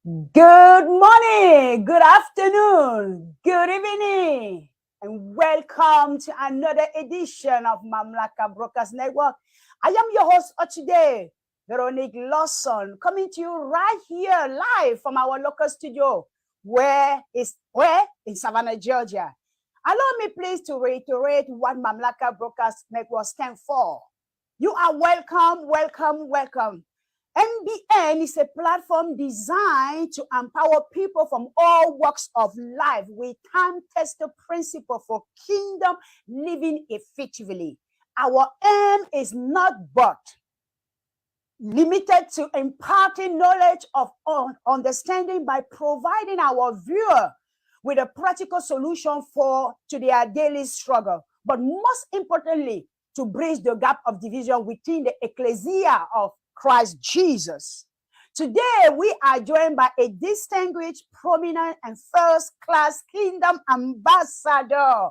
Good morning, good afternoon, good evening, and welcome to another edition of Mamlaka Brokers Network. I am your host of today, Veronique Lawson, coming to you right here live from our local studio, where in Savannah, Georgia. Allow me please to reiterate what Mamlaka Brokers Network stands for. You are welcome, welcome, welcome. MBN is a platform designed to empower people from all walks of life with time-tested principles for kingdom living effectively. Our aim is not but limited to imparting knowledge of understanding by providing our viewer with a practical solution to their daily struggle, but most importantly, to bridge the gap of division within the ecclesia of Christ Jesus. Today, we are joined by a distinguished, prominent, and first-class kingdom ambassador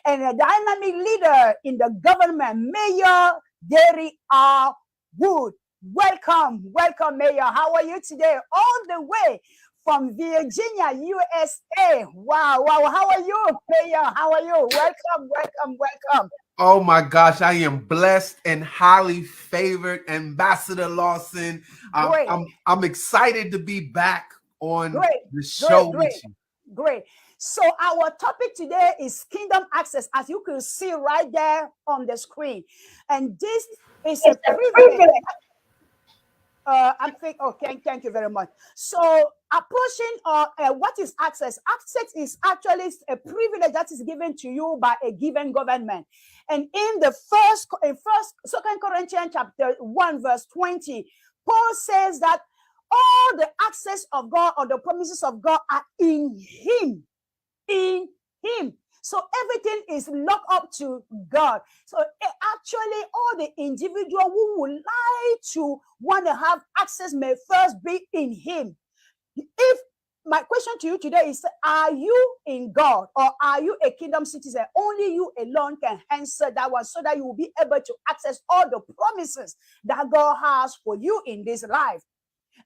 and a dynamic leader in the government, Mayor Derrick R. Wood. Welcome, Mayor. How are you today? All the way from Virginia, USA. Wow. How are you, Mayor? How are you? Welcome. Oh my gosh, I am blessed and highly favored, Ambassador Lawson. I'm excited to be back on the show with you. Great. So our topic today is kingdom access, as you can see right there on the screen. And this is a privilege. Thank you very much. So approaching what is access? Access is actually a privilege that is given to you by a given government. And in the Second Corinthians chapter 1, verse 20, Paul says that all the access of God or the promises of God are in him. In him. So everything is locked up to God. So actually, all the individual who would like to want to have access may first be in him. If my question to you today is, are you in God or are you a kingdom citizen? Only you alone can answer that one so that you will be able to access all the promises that God has for you in this life.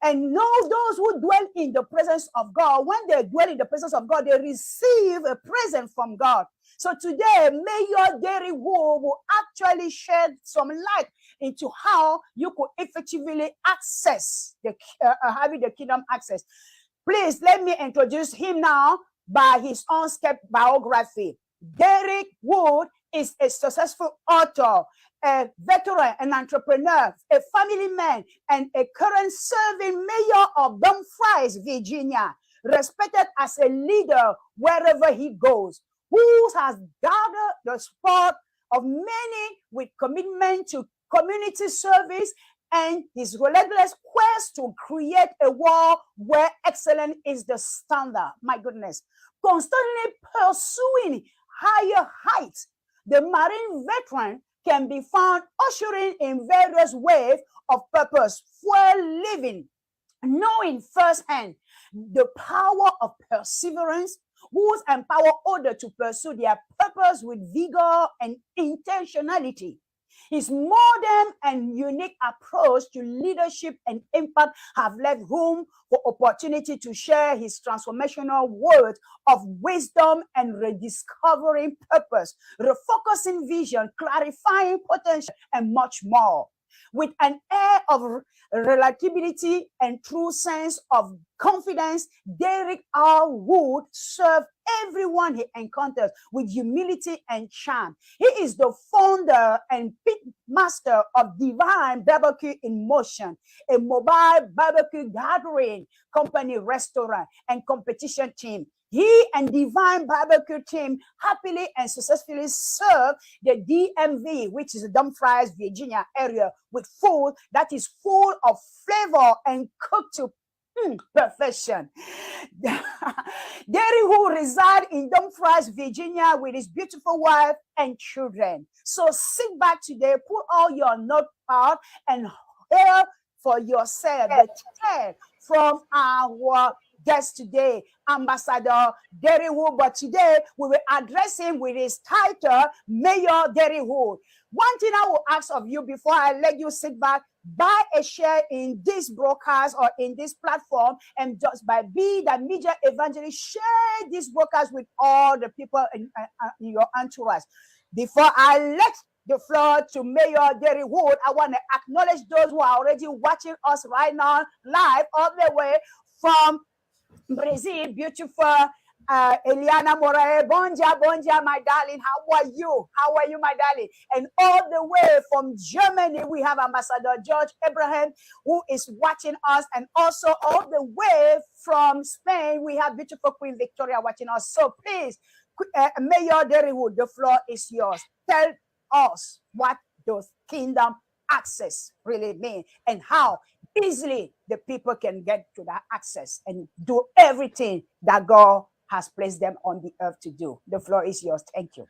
And know those who dwell in the presence of God, when they dwell in the presence of God, they receive a present from God. So today, Mayor Derrick Wood will actually shed some light into how you could effectively access having the kingdom access. Please let me introduce him now by his own biography. Derrick Wood is a successful author, a veteran, an entrepreneur, a family man, and a current serving mayor of Dumfries, Virginia, respected as a leader wherever he goes, who has gathered the support of many with commitment to community service and his relentless quest to create a world where excellence is the standard. My goodness. Constantly pursuing higher heights, the Marine veteran can be found ushering in various waves of purpose for living, knowing firsthand the power of perseverance, who empower others to pursue their purpose with vigor and intentionality. His modern and unique approach to leadership and impact have left room for opportunity to share his transformational words of wisdom and rediscovering purpose, refocusing vision, clarifying potential, and much more. With an air of relatability and true sense of confidence, Derrick R. Wood served everyone he encounters with humility and charm. He is the founder and pit master of Divine Barbecue in Motion, a mobile barbecue gathering company, restaurant, and competition team. He and Divine Barbecue team happily and successfully serve the DMV, which is the Dumfries, Virginia area, with food that is full of flavor and cooked to perfection. Derrick, who reside in Dumfries, Virginia, with his beautiful wife and children. So sit back today, put all your notepad, and hear for yourself the tale from our guest today, Ambassador Derrick Wood. But today we will address him with his title, Mayor Derrick Wood. One thing I will ask of you before I let you sit back, buy a share in this broadcast or in this platform, and just by be the media evangelist, share this broadcast with all the people in your entourage. Before I let the floor to Mayor Derry Wood, I want to acknowledge those who are already watching us right now live all the way from Brazil. Beautiful Eliana Morae, bonja, my darling. How are you? How are you, my darling? And all the way from Germany, we have Ambassador George Abraham, who is watching us. And also all the way from Spain, we have beautiful Queen Victoria watching us. So please, Mayor Derry Wood, the floor is yours. Tell us what does kingdom access really mean and how easily the people can get to that access and do everything that God has placed them on the earth to do. The floor is yours. Thank you.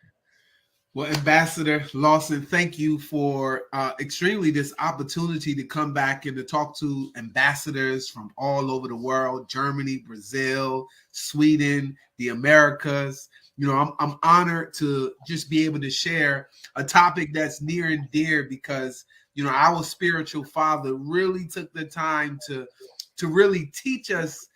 Well, Ambassador Lawson, thank you for extremely this opportunity to come back and to talk to ambassadors from all over the world, Germany, Brazil, Sweden, the Americas. You know, I'm honored to just be able to share a topic that's near and dear because, you know, our spiritual father really took the time to really teach us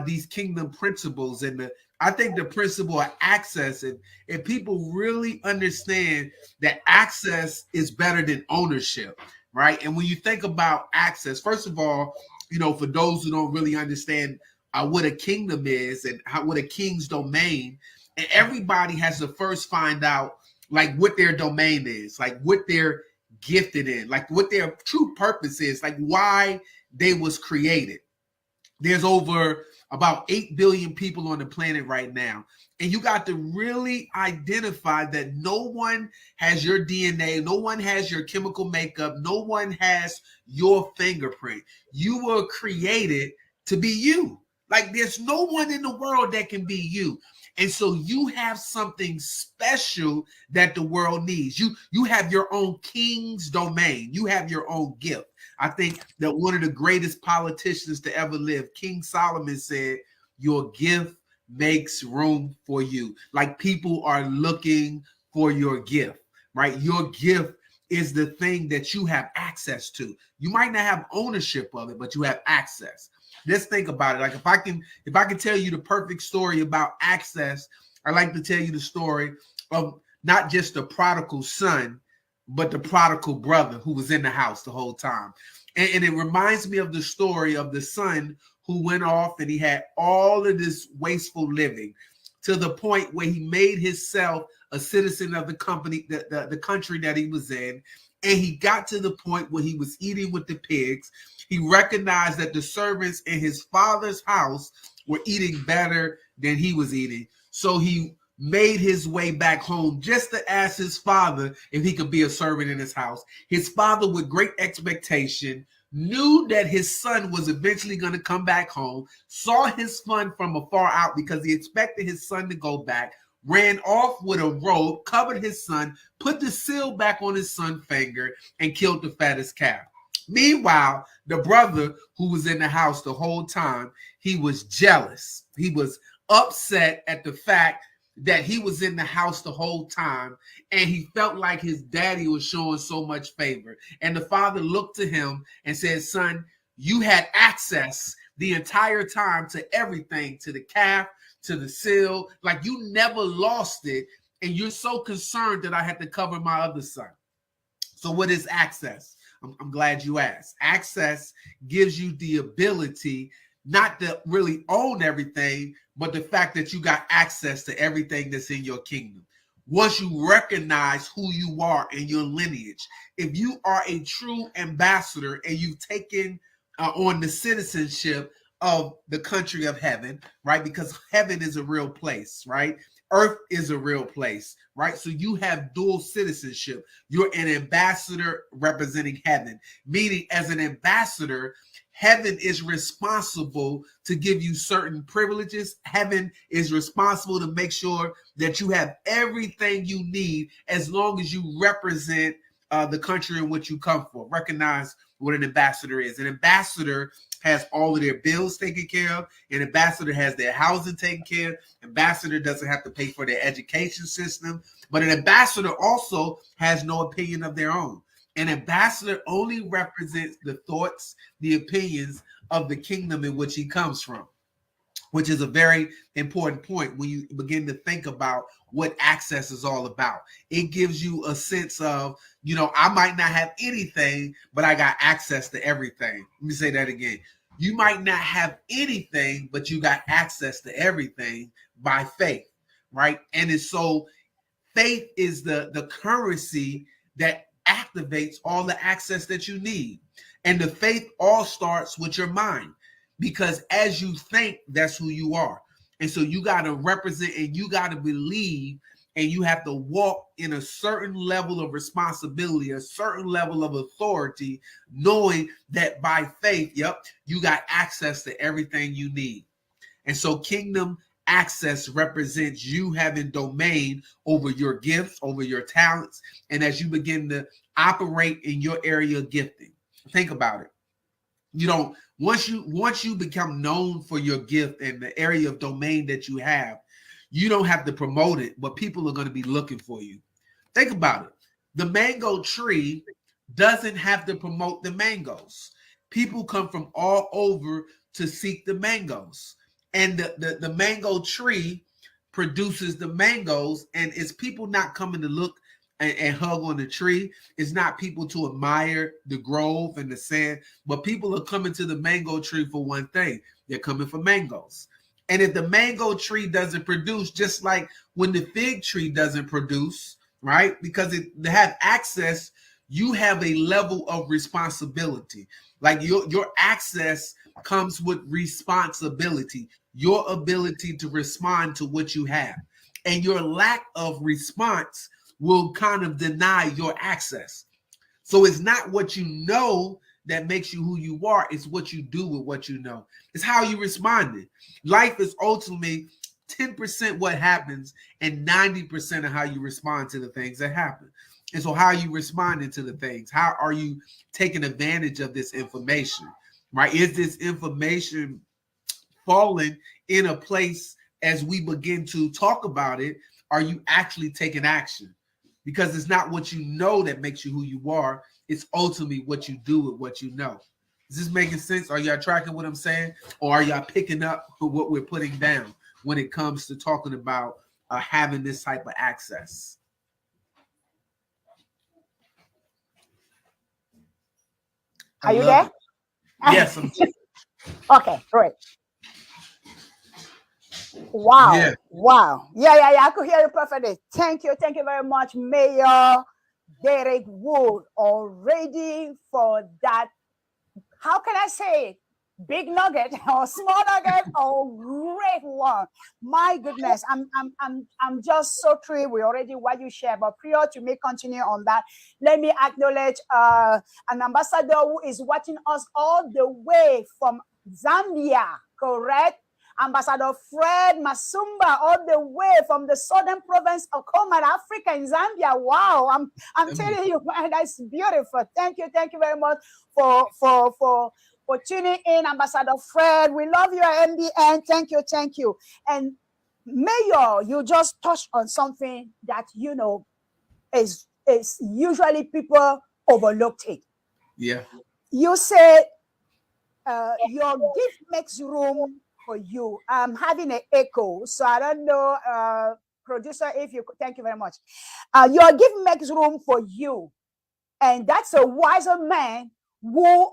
these kingdom principles. And I think the principle of access, and people really understand that access is better than ownership, right? And when you think about access, first of all, you know, for those who don't really understand what a kingdom is and what a king's domain, and everybody has to first find out like what their domain is, like what they're gifted in, like what their true purpose is, like why they was created. There's over about 8 billion people on the planet right now. And you got to really identify that no one has your DNA, no one has your chemical makeup, no one has your fingerprint. You were created to be you. Like there's no one in the world that can be you. And so you have something special that the world needs. You have your own king's domain. You have your own gift. I think that one of the greatest politicians to ever live, King Solomon, said, your gift makes room for you. Like people are looking for your gift, right? Your gift is the thing that you have access to. You might not have ownership of it, but you have access. Just think about it. Like if I can tell you the perfect story about access, I like to tell you the story of not just the prodigal son, but the prodigal brother who was in the house the whole time. And it reminds me of the story of the son who went off and he had all of this wasteful living to the point where he made himself a citizen of the the country that he was in. And he got to the point where he was eating with the pigs. He recognized that the servants in his father's house were eating better than he was eating. So he made his way back home just to ask his father if he could be a servant in his house. His father, with great expectation, knew that his son was eventually going to come back home, saw his son from afar out because he expected his son to go back, ran off with a robe, covered his son, put the seal back on his son's finger, and killed the fattest calf. Meanwhile, the brother who was in the house the whole time, he was jealous. He was upset at the fact that he was in the house the whole time, and he felt like his daddy was showing so much favor. And the father looked to him and said, son, you had access the entire time to everything, to the calf, to the seal, like you never lost it. And you're so concerned that I had to cover my other son. So what is access? I'm glad you asked. Access gives you the ability not to really own everything, but the fact that you got access to everything that's in your kingdom. Once you recognize who you are and your lineage, if you are a true ambassador and you've taken on the citizenship of the country of heaven, right? Because heaven is a real place, right? Earth is a real place, right? So you have dual citizenship. You're an ambassador representing heaven, meaning as an ambassador, heaven is responsible to give you certain privileges. Heaven is responsible to make sure that you have everything you need as long as you represent the country in which you come from. Recognize what an ambassador is. An ambassador has all of their bills taken care of. An ambassador has their housing taken care of. Ambassador doesn't have to pay for their education system. But an ambassador also has no opinion of their own. An ambassador only represents the thoughts, the opinions of the kingdom in which he comes from, which is a very important point when you begin to think about what access is all about. It gives you a sense of, I might not have anything, but I got access to everything. Let me say that again. You might not have anything, but you got access to everything by faith, right? And it's so faith is the currency that activates all the access that you need. And the faith all starts with your mind, because as you think, that's who you are. And so you got to represent and you got to believe, and you have to walk in a certain level of responsibility, a certain level of authority, knowing that by faith, you got access to everything you need. And so kingdom access represents you having domain over your gifts, over your talents. And as you begin to operate in your area of gifting, think about it. Once you become known for your gift and the area of domain that you have, you don't have to promote it, but people are going to be looking for you. Think about it. The mango tree doesn't have to promote the mangoes. People come from all over to seek the mangoes. And the mango tree produces the mangoes, and it's people not coming to look and hug on the tree. It's not people to admire the grove and the sand, but people are coming to the mango tree for one thing. They're coming for mangoes. And if the mango tree doesn't produce, just like when the fig tree doesn't produce, right? Because they have access, you have a level of responsibility. Like your access comes with responsibility, your ability to respond to what you have. And your lack of response will kind of deny your access. So it's not what you know that makes you who you are. It's what you do with what you know. It's how you responded. Life is ultimately 10% what happens and 90% of how you respond to the things that happen. And so how are you responding to the things? How are you taking advantage of this information, right? Is this information falling in a place as we begin to talk about it? Are you actually taking action? Because it's not what you know that makes you who you are. It's ultimately what you do with what you know. Is this making sense? Are y'all tracking what I'm saying? Or are y'all picking up what we're putting down when it comes to talking about having this type of access? Are you there? Yes. Okay, great. Wow. Yeah. Wow. Yeah. I could hear you perfectly. Thank you very much, Mayor Derek Wood, already for that. How can I say it? Big nugget or small nugget or great one. My goodness, I'm just so thrilled with already what you share. But prior to me continue on that, let me acknowledge an ambassador who is watching us all the way from Zambia, correct? Ambassador Fred Masumba, all the way from the southern province of Komara, Africa, in Zambia. Wow, I'm telling you, man, that's beautiful. Thank you very much for tuning in, Ambassador Fred. We love you, MBN. Thank you. And Mayor, you just touched on something that is usually people overlooked it. Yeah. You said your gift makes room for you. I'm having an echo, so I don't know, producer, if you could. Thank you very much. Your gift makes room for you, and that's a wiser man who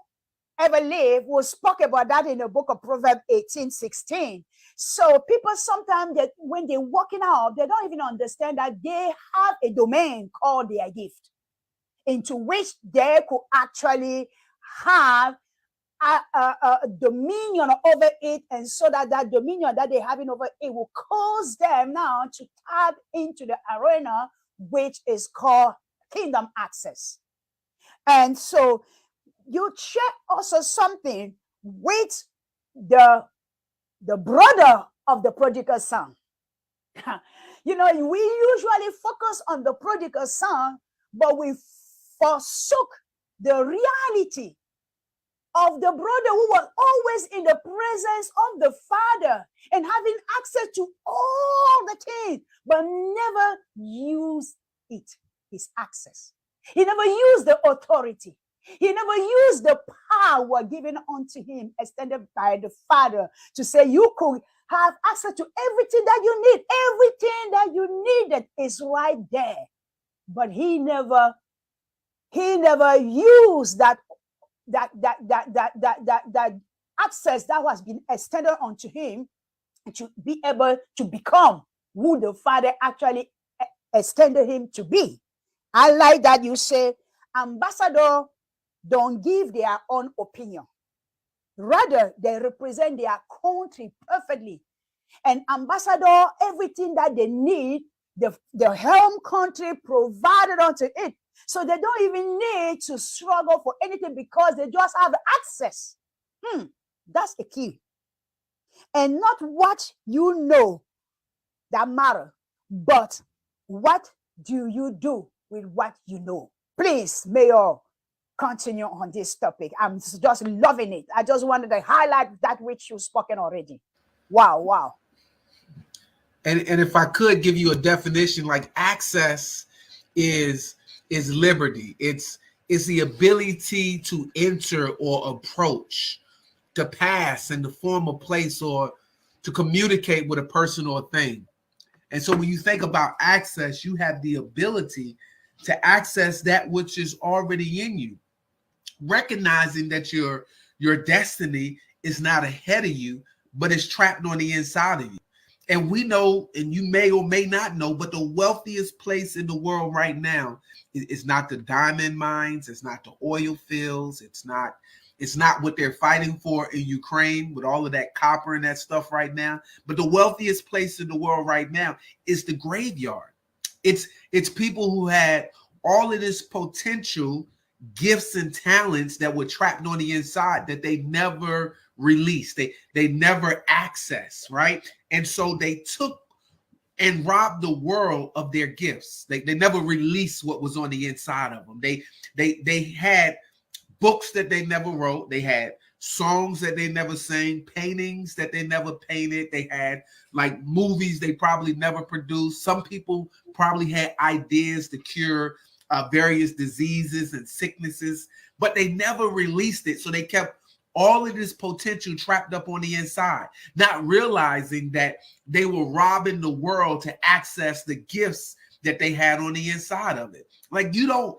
ever lived, who spoke about that in the book of Proverbs 18:16. So people sometimes, that when they're walking out, they don't even understand that they have a domain called their gift, into which they could actually have a dominion over it, and so that dominion that they're having over it will cause them now to tap into the arena, which is called kingdom access. And so you share also something with the brother of the prodigal son. We usually focus on the prodigal son, but we forsook the reality of the brother who was always in the presence of the Father and having access to all the things, but never used it, his access. He never used the authority. He never used the power given unto him, extended by the Father, to say you could have access to everything that you need. Everything that you needed is right there. But he never used that access that was being extended unto him to be able to become who the Father actually extended him to be. I like that you say ambassador don't give their own opinion. Rather, they represent their country perfectly. And ambassador, everything that they need, the home country provided unto it. So they don't even need to struggle for anything because they just have access. That's a key. And not what you know that matter, but what do you do with what you know? Please, Mayor, continue on this topic. I'm just loving it. I just wanted to highlight that which you've spoken already. Wow. And if I could give you a definition, like access is liberty. It's the ability to enter or approach, to pass and to form a place or to communicate with a person or a thing. And so when you think about access, you have the ability to access that which is already in you, recognizing that your destiny is not ahead of you, but it's trapped on the inside of you. And we know, and you may or may not know, but the wealthiest place in the world right now is not the diamond mines, it's not the oil fields, it's not what they're fighting for in Ukraine with all of that copper and that stuff right now. But the wealthiest place in the world right now is the graveyard. It's people who had all of this potential, gifts and talents that were trapped on the inside that they never released, they never accessed, right? And so they took and robbed the world of their gifts. They never released what was on the inside of them. They had books that they never wrote. They had songs that they never sang, paintings that they never painted. They had like movies they probably never produced. Some people probably had ideas to cure various diseases and sicknesses, but they never released it. So they kept all of this potential trapped up on the inside, not realizing that they were robbing the world to access the gifts that they had on the inside of it. Like your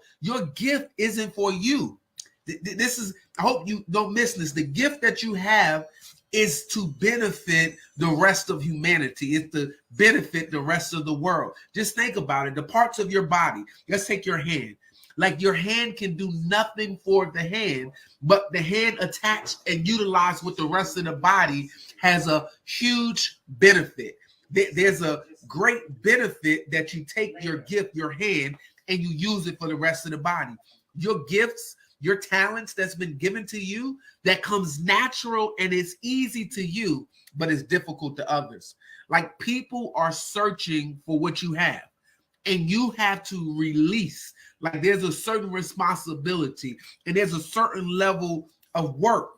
gift isn't for you. This is, I hope you don't miss this. The gift that you have is to benefit the rest of humanity. It's to benefit the rest of the world. Just think about it. The parts of your body, let's take your hand. Like your hand can do nothing for the hand, but the hand attached and utilized with the rest of the body has a huge benefit. There's a great benefit that you take your gift, your hand, and you use it for the rest of the body. Your gifts, your talents that's been given to you, that comes natural and it's easy to you, but it's difficult to others. Like people are searching for what you have, and you have to release. Like there's a certain responsibility and there's a certain level of work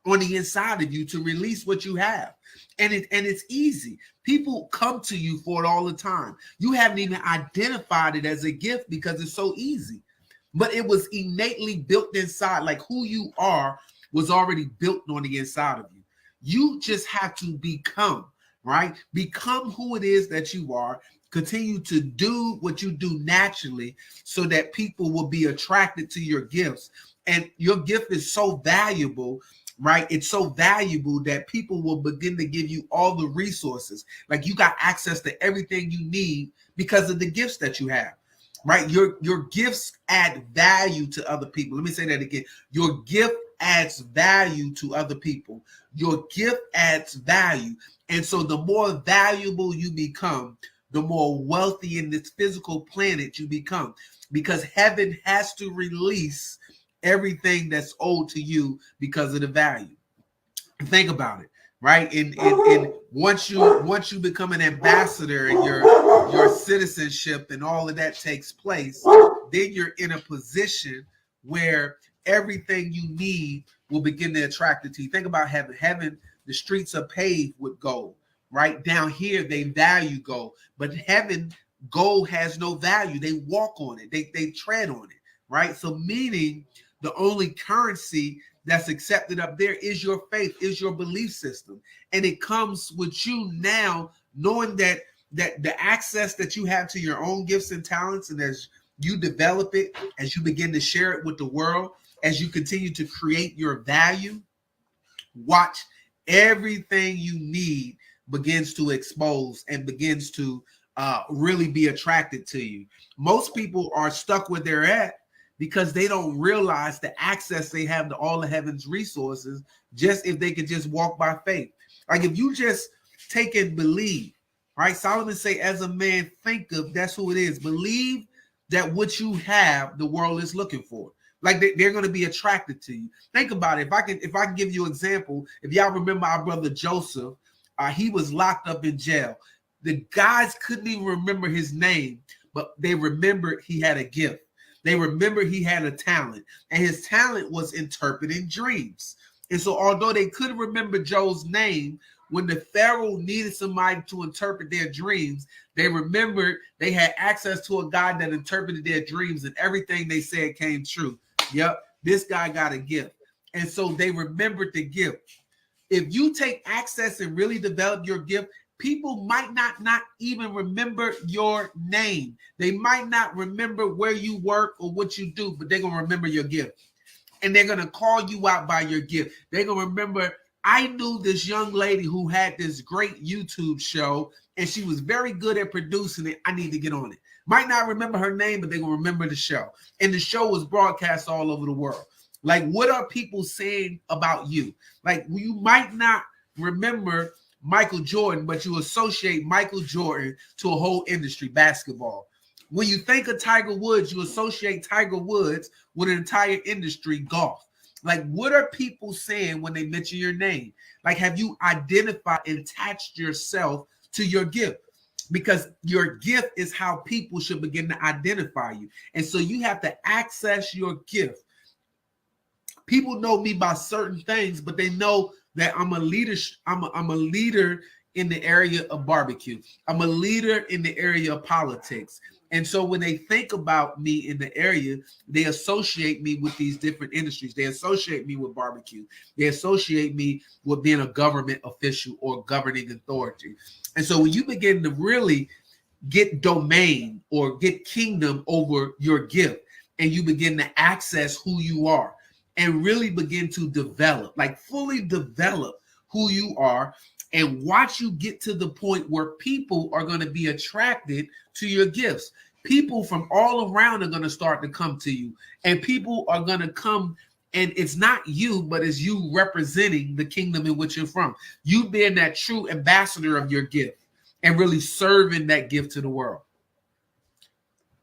on the inside of you to release what you have. And it's easy. People come to you for it all the time. You haven't even identified it as a gift because it's so easy. But it was innately built inside. Like who you are was already built on the inside of you. You just have to become, right? Become who it is that you are. Continue to do what you do naturally so that people will be attracted to your gifts. And your gift is so valuable, right? It's so valuable that people will begin to give you all the resources. Like you got access to everything you need because of the gifts that you have, right? Your gifts add value to other people. Let me say that again. Your gift adds value to other people. Your gift adds value. And so the more valuable you become, the more wealthy in this physical planet you become, because heaven has to release everything that's owed to you because of the value. Think about it, right? And once you become an ambassador and your citizenship and all of that takes place, then you're in a position where everything you need will begin to attract it to you. Think about heaven. Heaven, the streets are paved with gold, right? Down here, they value gold, but heaven, gold has no value. They walk on it. They tread on it, right? So meaning the only currency that's accepted up there is your faith, is your belief system. And it comes with you now knowing that the access that you have to your own gifts and talents, and as you develop it, as you begin to share it with the world, as you continue to create your value, watch everything you need begins to expose and begins to really be attracted to you. Most people are stuck where they're at because they don't realize the access they have to all of heaven's resources, just if they could just walk by faith. Like if you just take and believe, right? Solomon say, as a man thinketh, that's who it is. Believe that what you have, the world is looking for. Like they're going to be attracted to you. Think about it. If I can give you an example, if y'all remember our brother Joseph, he was locked up in jail. The guys couldn't even remember his name, but they remembered he had a gift. They remembered he had a talent, and his talent was interpreting dreams. And so although they couldn't remember Joe's name, when the Pharaoh needed somebody to interpret their dreams, they remembered they had access to a guy that interpreted their dreams, and everything they said came true. Yep, this guy got a gift. And so they remembered the gift. If you take access and really develop your gift, people might not even remember your name. They might not remember where you work or what you do, but they're going to remember your gift. And they're going to call you out by your gift. They're going to remember, I knew this young lady who had this great YouTube show, and she was very good at producing it. I need to get on it. Might not remember her name, but they're going to remember the show. And the show was broadcast all over the world. Like, what are people saying about you? Like, you might not remember Michael Jordan, but you associate Michael Jordan to a whole industry, basketball. When you think of Tiger Woods, you associate Tiger Woods with an entire industry, golf. Like, what are people saying when they mention your name? Like, have you identified and attached yourself to your gift? Because your gift is how people should begin to identify you. And so you have to access your gift. People know me by certain things, but they know that I'm a leader. I'm a leader in the area of barbecue. I'm a leader in the area of politics. And so when they think about me in the area, they associate me with these different industries. They associate me with barbecue. They associate me with being a government official or governing authority. And so when you begin to really get domain or get kingdom over your gift, and you begin to access who you are and really begin to develop, like fully develop who you are, and watch you get to the point where people are going to be attracted to your gifts. People from all around are going to start to come to you, and people are going to come, and it's not you, but it's you representing the kingdom in which you're from. You being that true ambassador of your gift and really serving that gift to the world.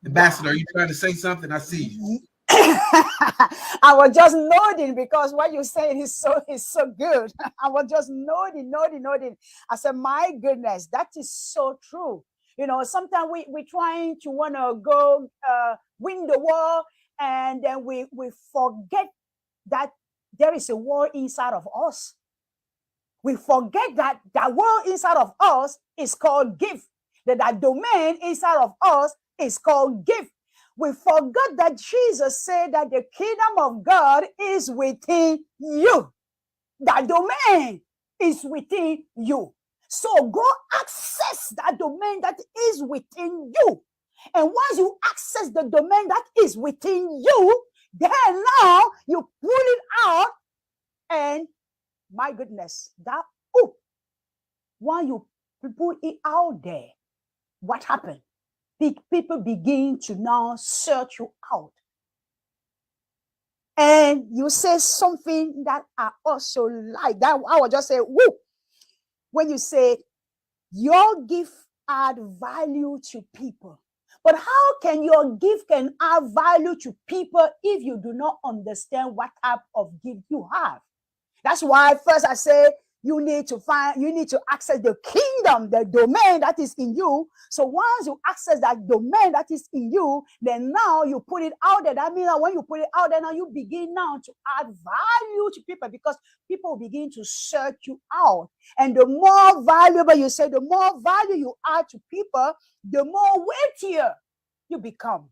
Ambassador, are you trying to say something? I see you. I was just nodding because what you're saying is so good. I was just nodding. I said, my goodness, that is so true. You know, sometimes we're trying to want to go win the war, and then we forget that there is a war inside of us. We forget that that war inside of us is called gift. That domain inside of us is called gift. We forgot that Jesus said that the kingdom of God is within you. That domain is within you. So go access that domain that is within you. And once you access the domain that is within you, then now you pull it out, and my goodness, that, when you put it out there, what happened? People begin to now search you out. And you say something that I also like. That I will just say, woo. When you say your gift add value to people. But how can your gift can add value to people if you do not understand what type of gift you have? That's why first I say you need to access the kingdom, the domain that is in you. So once you access that domain that is in you, then now you put it out there. That means that when you put it out there, now you begin now to add value to people, because people begin to search you out. And the more valuable you say, the more value you add to people, the more weightier you become.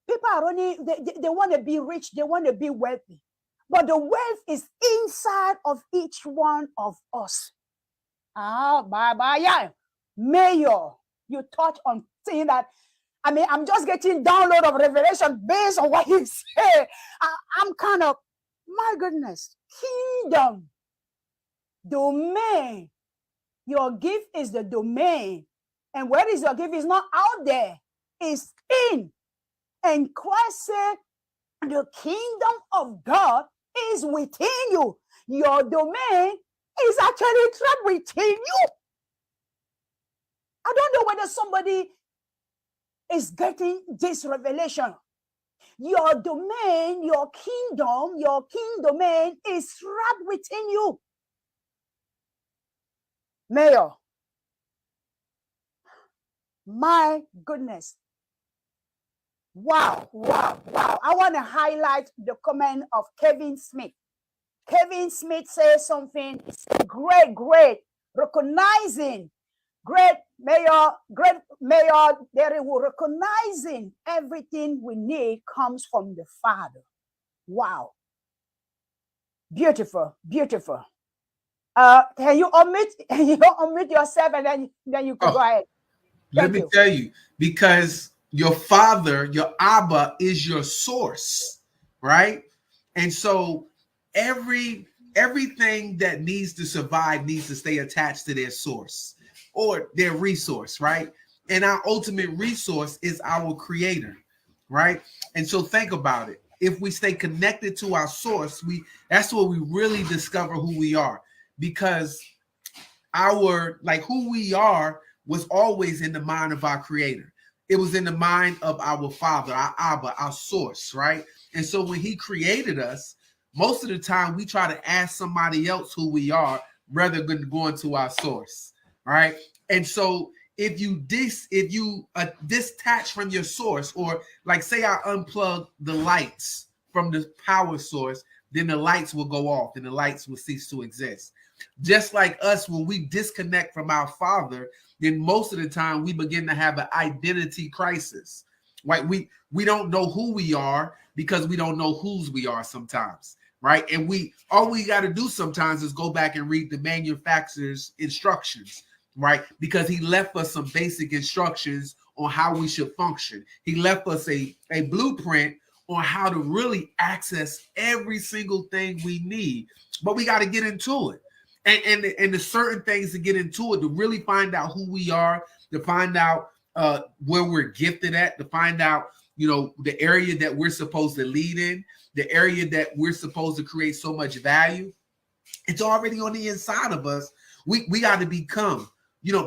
People are only, they want to be rich, they want to be wealthy. But the wealth is inside of each one of us. Yeah. Mayor, you touch on saying that. I mean, I'm just getting download of revelation based on what you say. I'm kind of, my goodness, kingdom, domain. Your gift is the domain. And where is your gift? It's not out there. It's in. And Christ said, the kingdom of God is within you. Your domain is actually trapped within you. I don't know whether somebody is getting this revelation. Your domain, your king domain is trapped within you. Mayor, my goodness. Wow. I want to highlight the comment of Kevin Smith. Kevin Smith says something great, recognizing great mayor, there will recognizing everything we need comes from the Father. Wow. Beautiful. Can you unmute yourself, and then you can go ahead. Let me tell you, because your Father, your Abba, is your source, right? And so everything that needs to survive needs to stay attached to their source or their resource, right? And our ultimate resource is our Creator, right? And so think about it. If we stay connected to our source, that's where we really discover who we are, because who we are was always in the mind of our Creator. It was in the mind of our Father, our Abba, our source, right? And so when He created us, most of the time we try to ask somebody else who we are rather than going to our source, right? And so if you detach from your source, or like say I unplug the lights from the power source, then the lights will go off and the lights will cease to exist. Just like us, when we disconnect from our Father, then most of the time we begin to have an identity crisis, right? We don't know who we are because we don't know whose we are sometimes, right? And all we got to do sometimes is go back and read the manufacturer's instructions, right? Because he left us some basic instructions on how we should function. He left us a blueprint on how to really access every single thing we need, but we got to get into it. And the certain things to get into it, to really find out who we are, to find out where we're gifted at, to find out, the area that we're supposed to lead in, the area that we're supposed to create so much value. It's already on the inside of us. We got to become,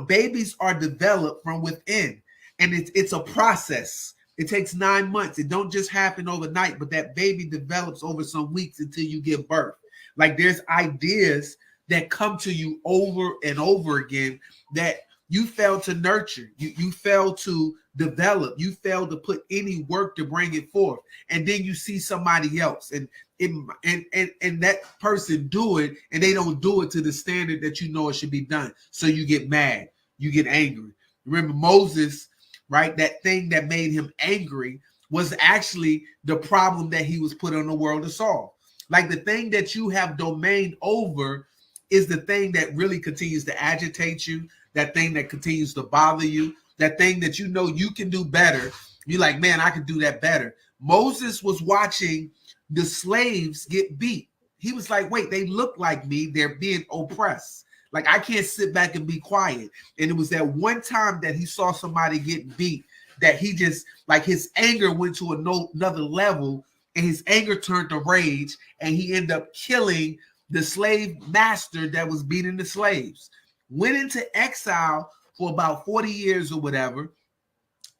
babies are developed from within, and it's a process. It takes 9 months. It don't just happen overnight, but that baby develops over some weeks until you give birth. Like there's ideas that come to you over and over again that you fail to nurture, you fail to develop, you fail to put any work to bring it forth, and then you see somebody else and that person do it, and they don't do it to the standard that it should be done. So you get mad, you get angry. Remember Moses, right? That thing that made him angry was actually the problem that he was put on the world to solve. Like the thing that you have domain over is the thing that really continues to agitate you, that thing that continues to bother you, that thing that you can do better. You're like, man, I can do that better. Moses was watching the slaves get beat. He was like, wait, they look like me. They're being oppressed. Like, I can't sit back and be quiet. And it was that one time that he saw somebody get beat that he just, like, his anger went to another level, and his anger turned to rage, and he ended up killing the slave master that was beating the slaves. Went into exile for about 40 years or whatever.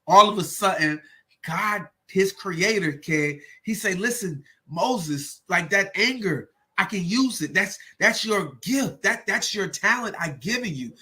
All of a sudden, God, his Creator, he said, listen, Moses, like that anger, I can use it. That's your gift. That's your talent I've given you.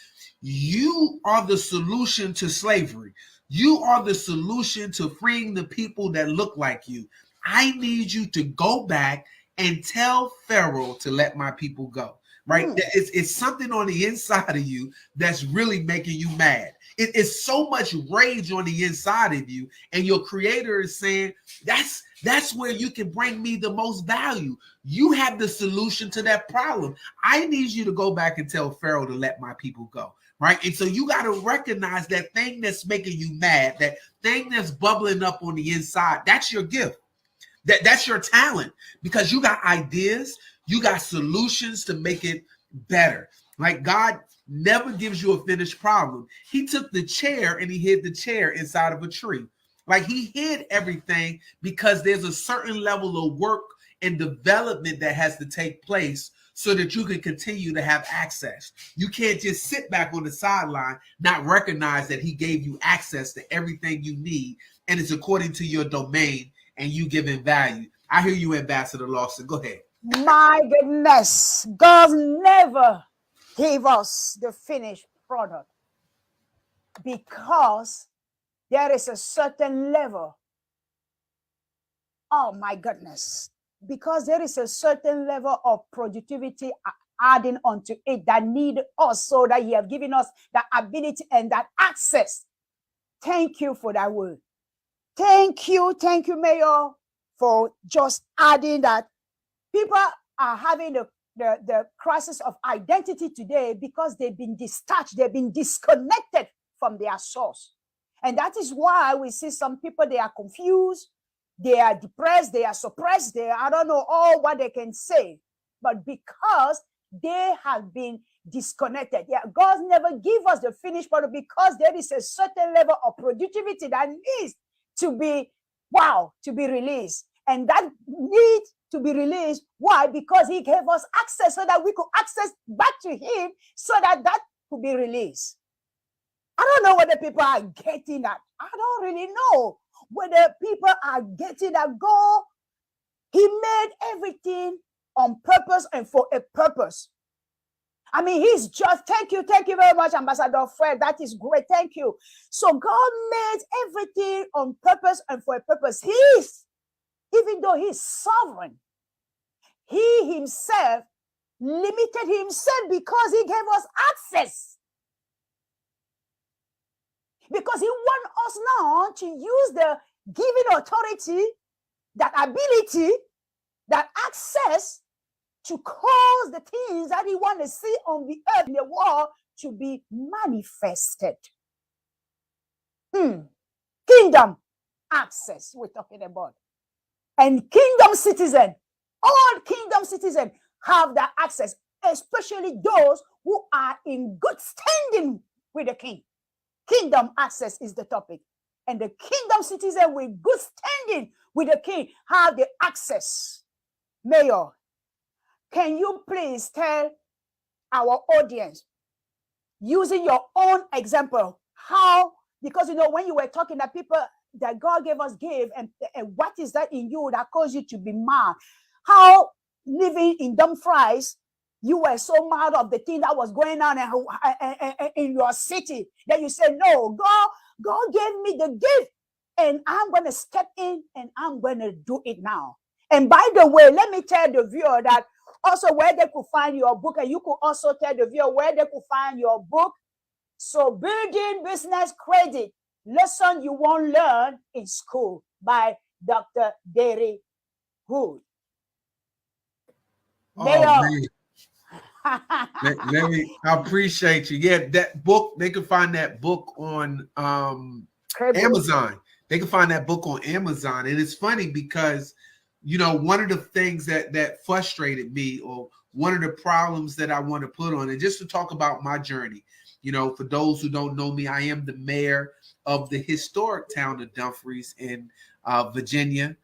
You are the solution to slavery. You are the solution to freeing the people that look like you. I need you to go back and tell Pharaoh to let my people go. Right? It's something on the inside of you that's really making you mad. It's so much rage on the inside of you, and your creator is saying, that's where you can bring me the most value. You have the solution to that problem. I need you to go back and tell Pharaoh to let my people go. Right. And so you got to recognize that thing that's making you mad, that thing that's bubbling up on the inside. That's your gift. That's your talent, because you got ideas, you got solutions to make it better. Like, God never gives you a finished problem. He took the chair and he hid the chair inside of a tree. Like, he hid everything because there's a certain level of work and development that has to take place so that you can continue to have access. You can't just sit back on the sideline, not recognize that he gave you access to everything you need, and it's according to your domain and you giving value. I hear you, Ambassador Lawson. Go ahead. My goodness, God never gave us the finished product because there is a certain level. Oh my goodness. Because there is a certain level of productivity adding onto it that need us, so that he have given us that ability and that access. Thank you for that word. Thank you, Mayor, for just adding that. People are having the crisis of identity today because they've been detached, they've been disconnected from their source. And that is why we see some people, they are confused, they are depressed, they are suppressed, I don't know all what they can say, but because they have been disconnected. Yeah, God never give us the finished product because there is a certain level of productivity that needs to be, to be released. And that need to be released. Why? Because he gave us access so that we could access back to him so that could be released. I don't know whether people are getting that. I don't really know whether people are getting that. God, he made everything on purpose and for a purpose. I mean, he's just, thank you very much, Ambassador Fred. That is great. Thank you. So God made everything on purpose and for a purpose. Even though he's sovereign, he himself limited himself because he gave us access. Because he wants us now to use the given authority, that ability, that access to cause the things that he wants to see on the earth, in the world, to be manifested. Kingdom access we're talking about. And kingdom citizen, all kingdom citizens have that access, especially those who are in good standing with the king. Kingdom access is the topic. And the kingdom citizen with good standing with the king have the access. Mayor, can you please tell our audience, using your own example, how, because when you were talking that people that God gave us give, and what is that in you that caused you to be mad? How living in Dumfries, you were so mad of the thing that was going on in your city that you said, no, God gave me the gift and I'm going to step in and I'm going to do it now. And by the way, let me tell the viewer that also where they could find your book, and you could also tell the viewer where they could find your book. So, Building Business Credit, lesson you won't learn in school, by Dr. Derry Hood. Oh, let me, I appreciate you. Yeah, that book, they can find that book on Amazon. They can find that book on Amazon. And it's funny because, one of the things that frustrated me, or one of the problems that I want to put on it, just to talk about my journey. For those who don't know me, I am the mayor of the historic town of Dumfries in Virginia.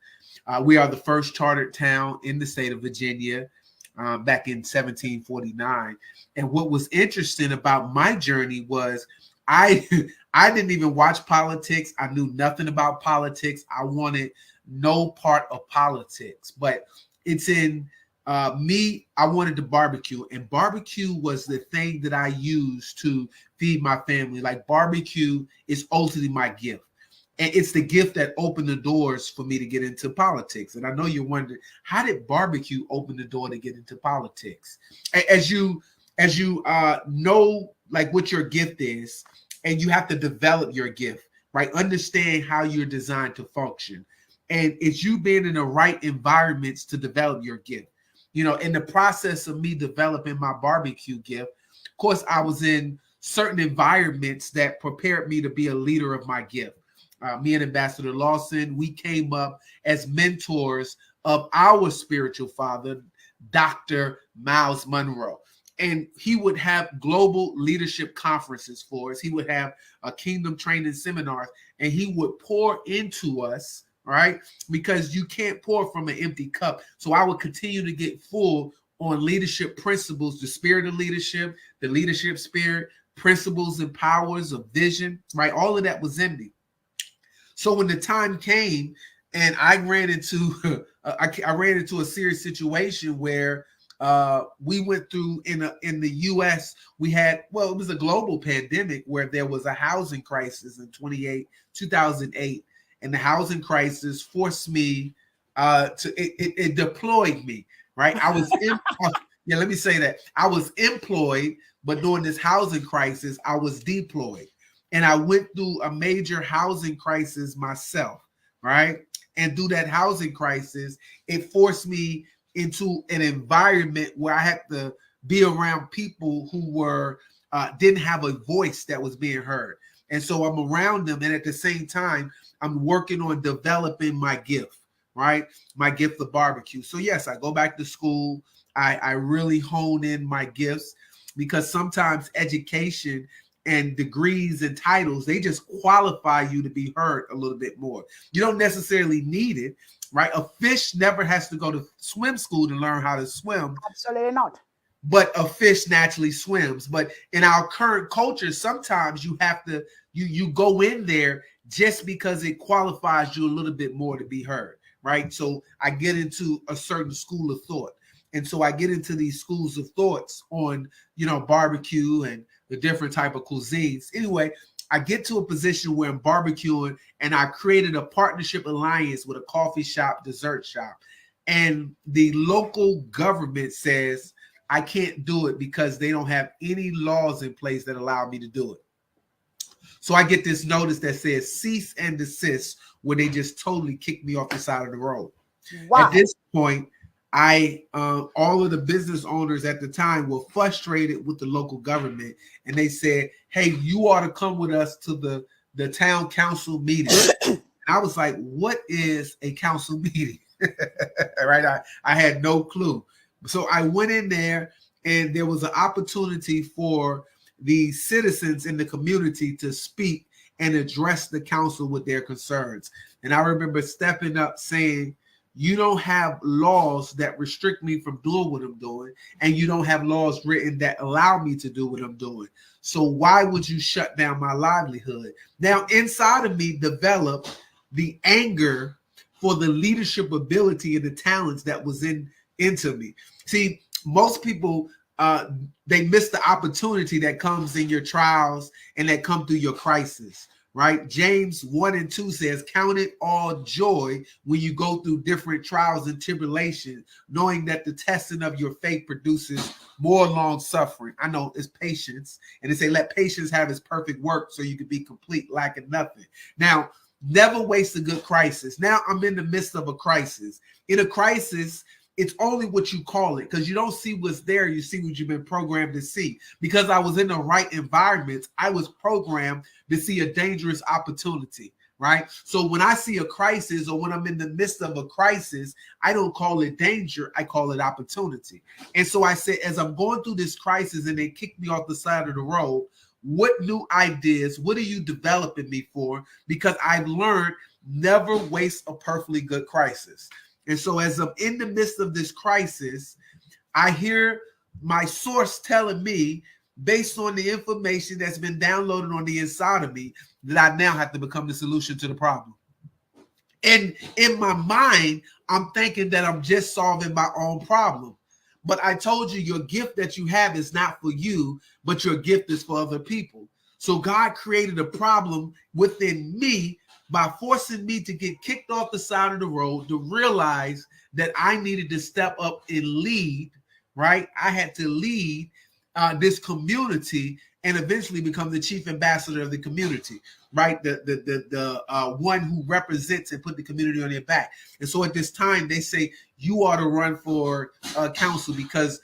We are the first chartered town in the state of Virginia back in 1749. And what was interesting about my journey was I didn't even watch politics. I knew nothing about politics. I wanted no part of politics. But it's in I wanted to barbecue, and barbecue was the thing that I used to feed my family. Like, barbecue is ultimately my gift. And it's the gift that opened the doors for me to get into politics. And I know you're wondering, how did barbecue open the door to get into politics? As you know, like, what your gift is, and you have to develop your gift, right? Understand how you're designed to function. And it's you being in the right environments to develop your gift. You know, in the process of me developing my barbecue gift, of course, I was in certain environments that prepared me to be a leader of my gift. Me and Ambassador Lawson, we came up as mentors of our spiritual father, Dr. Miles Monroe. And he would have global leadership conferences for us. He would have a kingdom training seminars, and he would pour into us, right? Because you can't pour from an empty cup. So I would continue to get full on leadership principles, the spirit of leadership, the leadership spirit, principles and powers of vision, right? All of that was in me. So when the time came, and I ran into a serious situation where we went through in the U.S. We had, well, it was a global pandemic where there was a housing crisis in 2008, and the housing crisis forced me it deployed me, right? I was yeah, let me say that I was employed, but during this housing crisis, I was deployed. And I went through a major housing crisis myself, right? And through that housing crisis, it forced me into an environment where I had to be around people who were didn't have a voice that was being heard. And so I'm around them. And at the same time, I'm working on developing my gift, right? My gift of barbecue. So yes, I go back to school. I really hone in my gifts, because sometimes education and degrees and titles, they just qualify you to be heard a little bit more. You don't necessarily need it, right? A fish never has to go to swim school to learn how to swim. Absolutely not. But a fish naturally swims. But in our current culture, sometimes you have to, you go in there just because it qualifies you a little bit more to be heard, right? So I get into a certain school of thought. And so I get into these schools of thoughts on, barbecue and the different type of cuisines. Anyway, I get to a position where I'm barbecuing, and I created a partnership alliance with a coffee shop, dessert shop. And the local government says I can't do it because they don't have any laws in place that allow me to do it. So I get this notice that says cease and desist, where they just totally kick me off the side of the road. Wow. At this point, all of the business owners at the time were frustrated with the local government, and they said, "Hey, you ought to come with us to the town council meeting." And I was like, "What is a council meeting?" Right? I had no clue. So I went in there, and there was an opportunity for the citizens in the community to speak and address the council with their concerns. And I remember stepping up saying, "You don't have laws that restrict me from doing what I'm doing, and you don't have laws written that allow me to do what I'm doing. So why would you shut down my livelihood?" Now, inside of me developed the anger for the leadership ability and the talents that was into me. See, most people, they miss the opportunity that comes in your trials and that come through your crisis. Right? James 1:2 says, "Count it all joy when you go through different trials and tribulations, knowing that the testing of your faith produces more long suffering." I know it's patience. And they say, "Let patience have its perfect work so you can be complete, lacking nothing." Now, never waste a good crisis. Now I'm in the midst of a crisis. In a crisis, it's only what you call it, because you don't see what's there. You see what you've been programmed to see. Because I was in the right environments, I was programmed to see a dangerous opportunity, right? So when I see a crisis, or when I'm in the midst of a crisis, I don't call it danger. I call it opportunity. And so I said, as I'm going through this crisis and they kick me off the side of the road, what new ideas, what are you developing me for? Because I've learned never waste a perfectly good crisis. And so as I'm in the midst of this crisis, I hear my source telling me, based on the information that's been downloaded on the inside of me, that I now have to become the solution to the problem. And in my mind, I'm thinking that I'm just solving my own problem. But I told you, your gift that you have is not for you, but your gift is for other people. So God created a problem within me by forcing me to get kicked off the side of the road, to realize that I needed to step up and lead, right? I had to lead this community and eventually become the chief ambassador of the community, right? The one who represents and put the community on their back. And so at this time, they say you ought to run for council because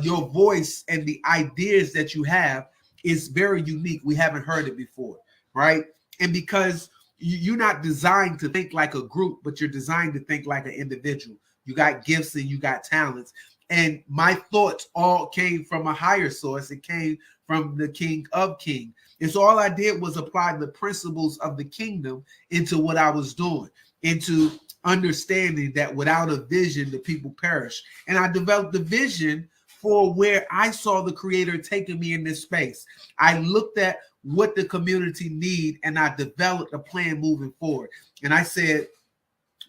your voice and the ideas that you have is very unique. We haven't heard it before, right? And because you're not designed to think like a group, but you're designed to think like an individual. You got gifts and you got talents. And my thoughts all came from a higher source. It came from the King of Kings. And so all I did was apply the principles of the kingdom into what I was doing, into understanding that without a vision, the people perish. And I developed the vision for where I saw the Creator taking me in this space. I looked at what the community need and I developed a plan moving forward. And I said,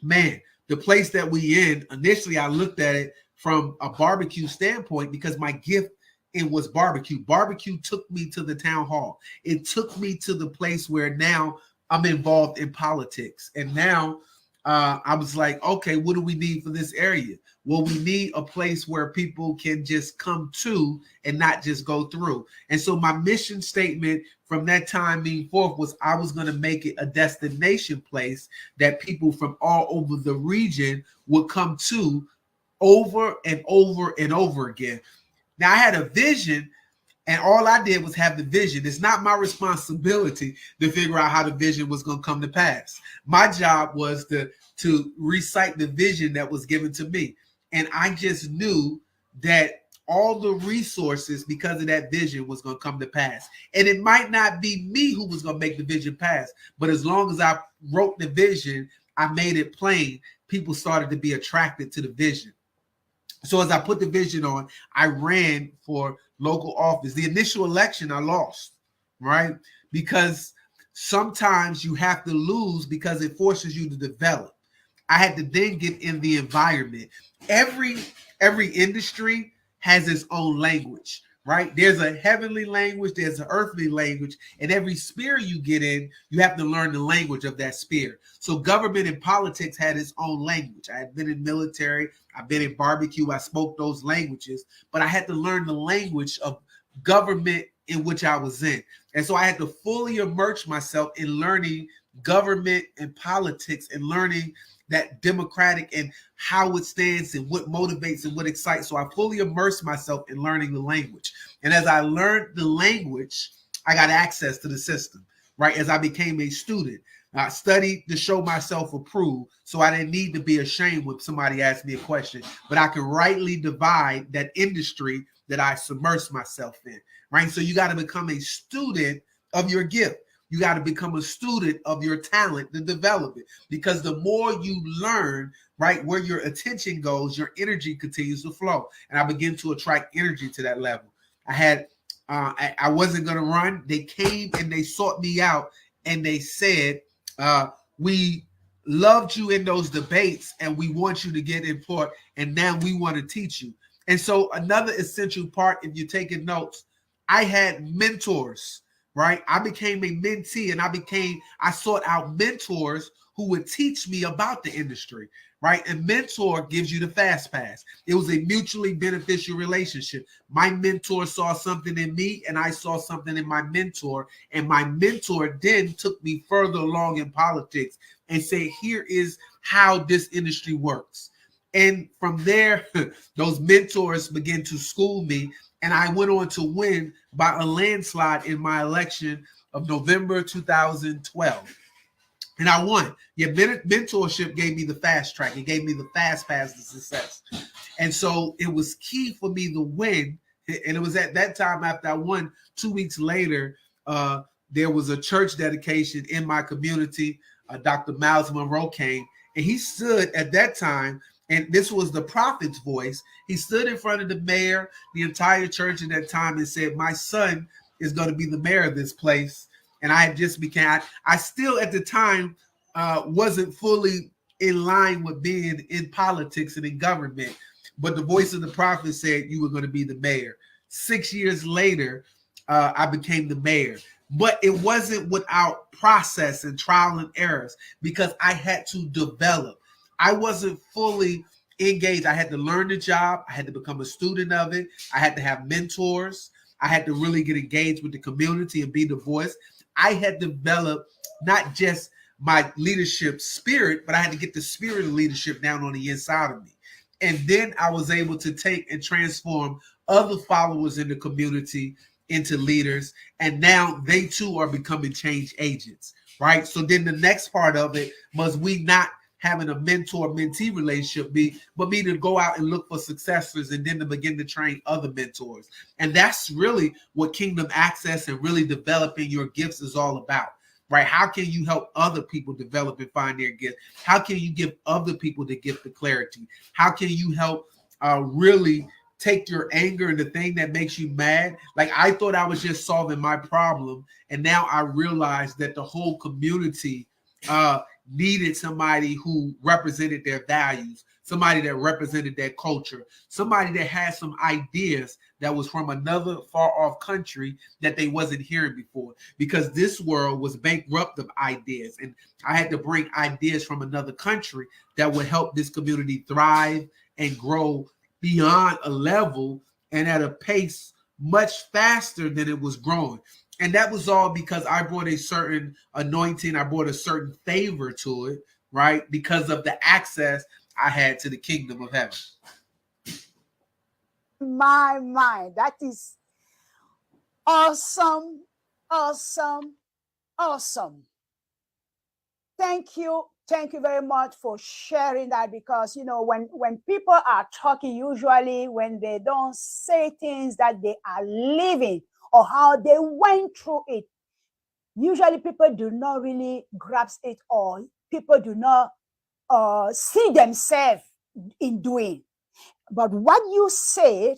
man, the place that we in, initially I looked at it from a barbecue standpoint because my gift, it was barbecue. Barbecue took me to the town hall. It took me to the place where now I'm involved in politics. And now I was like, okay, what do we need for this area? Well, we need a place where people can just come to and not just go through. And so my mission statement from that time being forth was I was going to make it a destination place that people from all over the region would come to over and over and over again. Now, I had a vision, and all I did was have the vision. It's not my responsibility to figure out how the vision was going to come to pass. My job was to recite the vision that was given to me. And I just knew that all the resources because of that vision was going to come to pass. And it might not be me who was going to make the vision pass, but as long as I wrote the vision, I made it plain, people started to be attracted to the vision. So as I put the vision on, I ran for local office. The initial election, I lost, right? Because sometimes you have to lose because it forces you to develop. I had to then get in the environment. Every industry has its own language, right? There's a heavenly language, there's an earthly language, and every sphere you get in, you have to learn the language of that sphere. So government and politics had its own language. I had been in military, I've been in barbecue, I spoke those languages, but I had to learn the language of government in which I was in. And so I had to fully immerse myself in learning government and politics and learning that democratic and how it stands and what motivates and what excites. So I fully immersed myself in learning the language. And as I learned the language, I got access to the system, right? As I became a student, I studied to show myself approved. So I didn't need to be ashamed when somebody asked me a question, but I could rightly divide that industry that I submersed myself in, right? So you got to become a student of your gift. You got to become a student of your talent to develop it, because the more you learn, right, where your attention goes, your energy continues to flow. And I begin to attract energy to that level. I wasn't going to run. They came and they sought me out and they said, we loved you in those debates and we want you to get in port. And now we want to teach you. And so another essential part, if you're taking notes, I had mentors. Right, I became a mentee, and I sought out mentors who would teach me about the industry. Right, and mentor gives you the fast pass. It was a mutually beneficial relationship. My mentor saw something in me, and I saw something in my mentor, and my mentor then took me further along in politics and said, "Here is how this industry works." And from there, those mentors began to school me. And I went on to win by a landslide in my election of November 2012. And I won. Your mentorship gave me the fast track. It gave me the fast pass to success. And so it was key for me to win. And it was at that time after I won, 2 weeks later, there was a church dedication in my community. Dr. Miles Monroe came, and he stood at that time, and this was the prophet's voice. He stood in front of the mayor, the entire church at that time, and said, "My son is going to be the mayor of this place." And I had just I still at the time wasn't fully in line with being in politics and in government. But the voice of the prophet said you were going to be the mayor. 6 years later, I became the mayor. But it wasn't without process and trial and errors because I had to develop. I wasn't fully engaged. I had to learn the job. I had to become a student of it. I had to have mentors. I had to really get engaged with the community and be the voice. I had developed not just my leadership spirit, but I had to get the spirit of leadership down on the inside of me. And then I was able to take and transform other followers in the community into leaders. And now they too are becoming change agents, right? So then the next part of it was we not having a mentor-mentee relationship, but me to go out and look for successors and then to begin to train other mentors. And that's really what Kingdom Access and really developing your gifts is all about. Right? How can you help other people develop and find their gifts? How can you give other people the gift of clarity? How can you help really take your anger and the thing that makes you mad? Like I thought I was just solving my problem, and now I realize that the whole community needed somebody who represented their values, somebody that represented their culture, somebody that had some ideas that was from another far off country that they wasn't hearing before, because this world was bankrupt of ideas. And I had to bring ideas from another country that would help this community thrive and grow beyond a level and at a pace much faster than it was growing. And that was all because I brought a certain anointing, I brought a certain favor to it, right? Because of the access I had to the kingdom of heaven. My, that is awesome, awesome, awesome. Thank you very much for sharing that, because when people are talking, usually when they don't say things that they are living or how they went through it, usually people do not really grasp it, or people do not see themselves in doing. But what you said,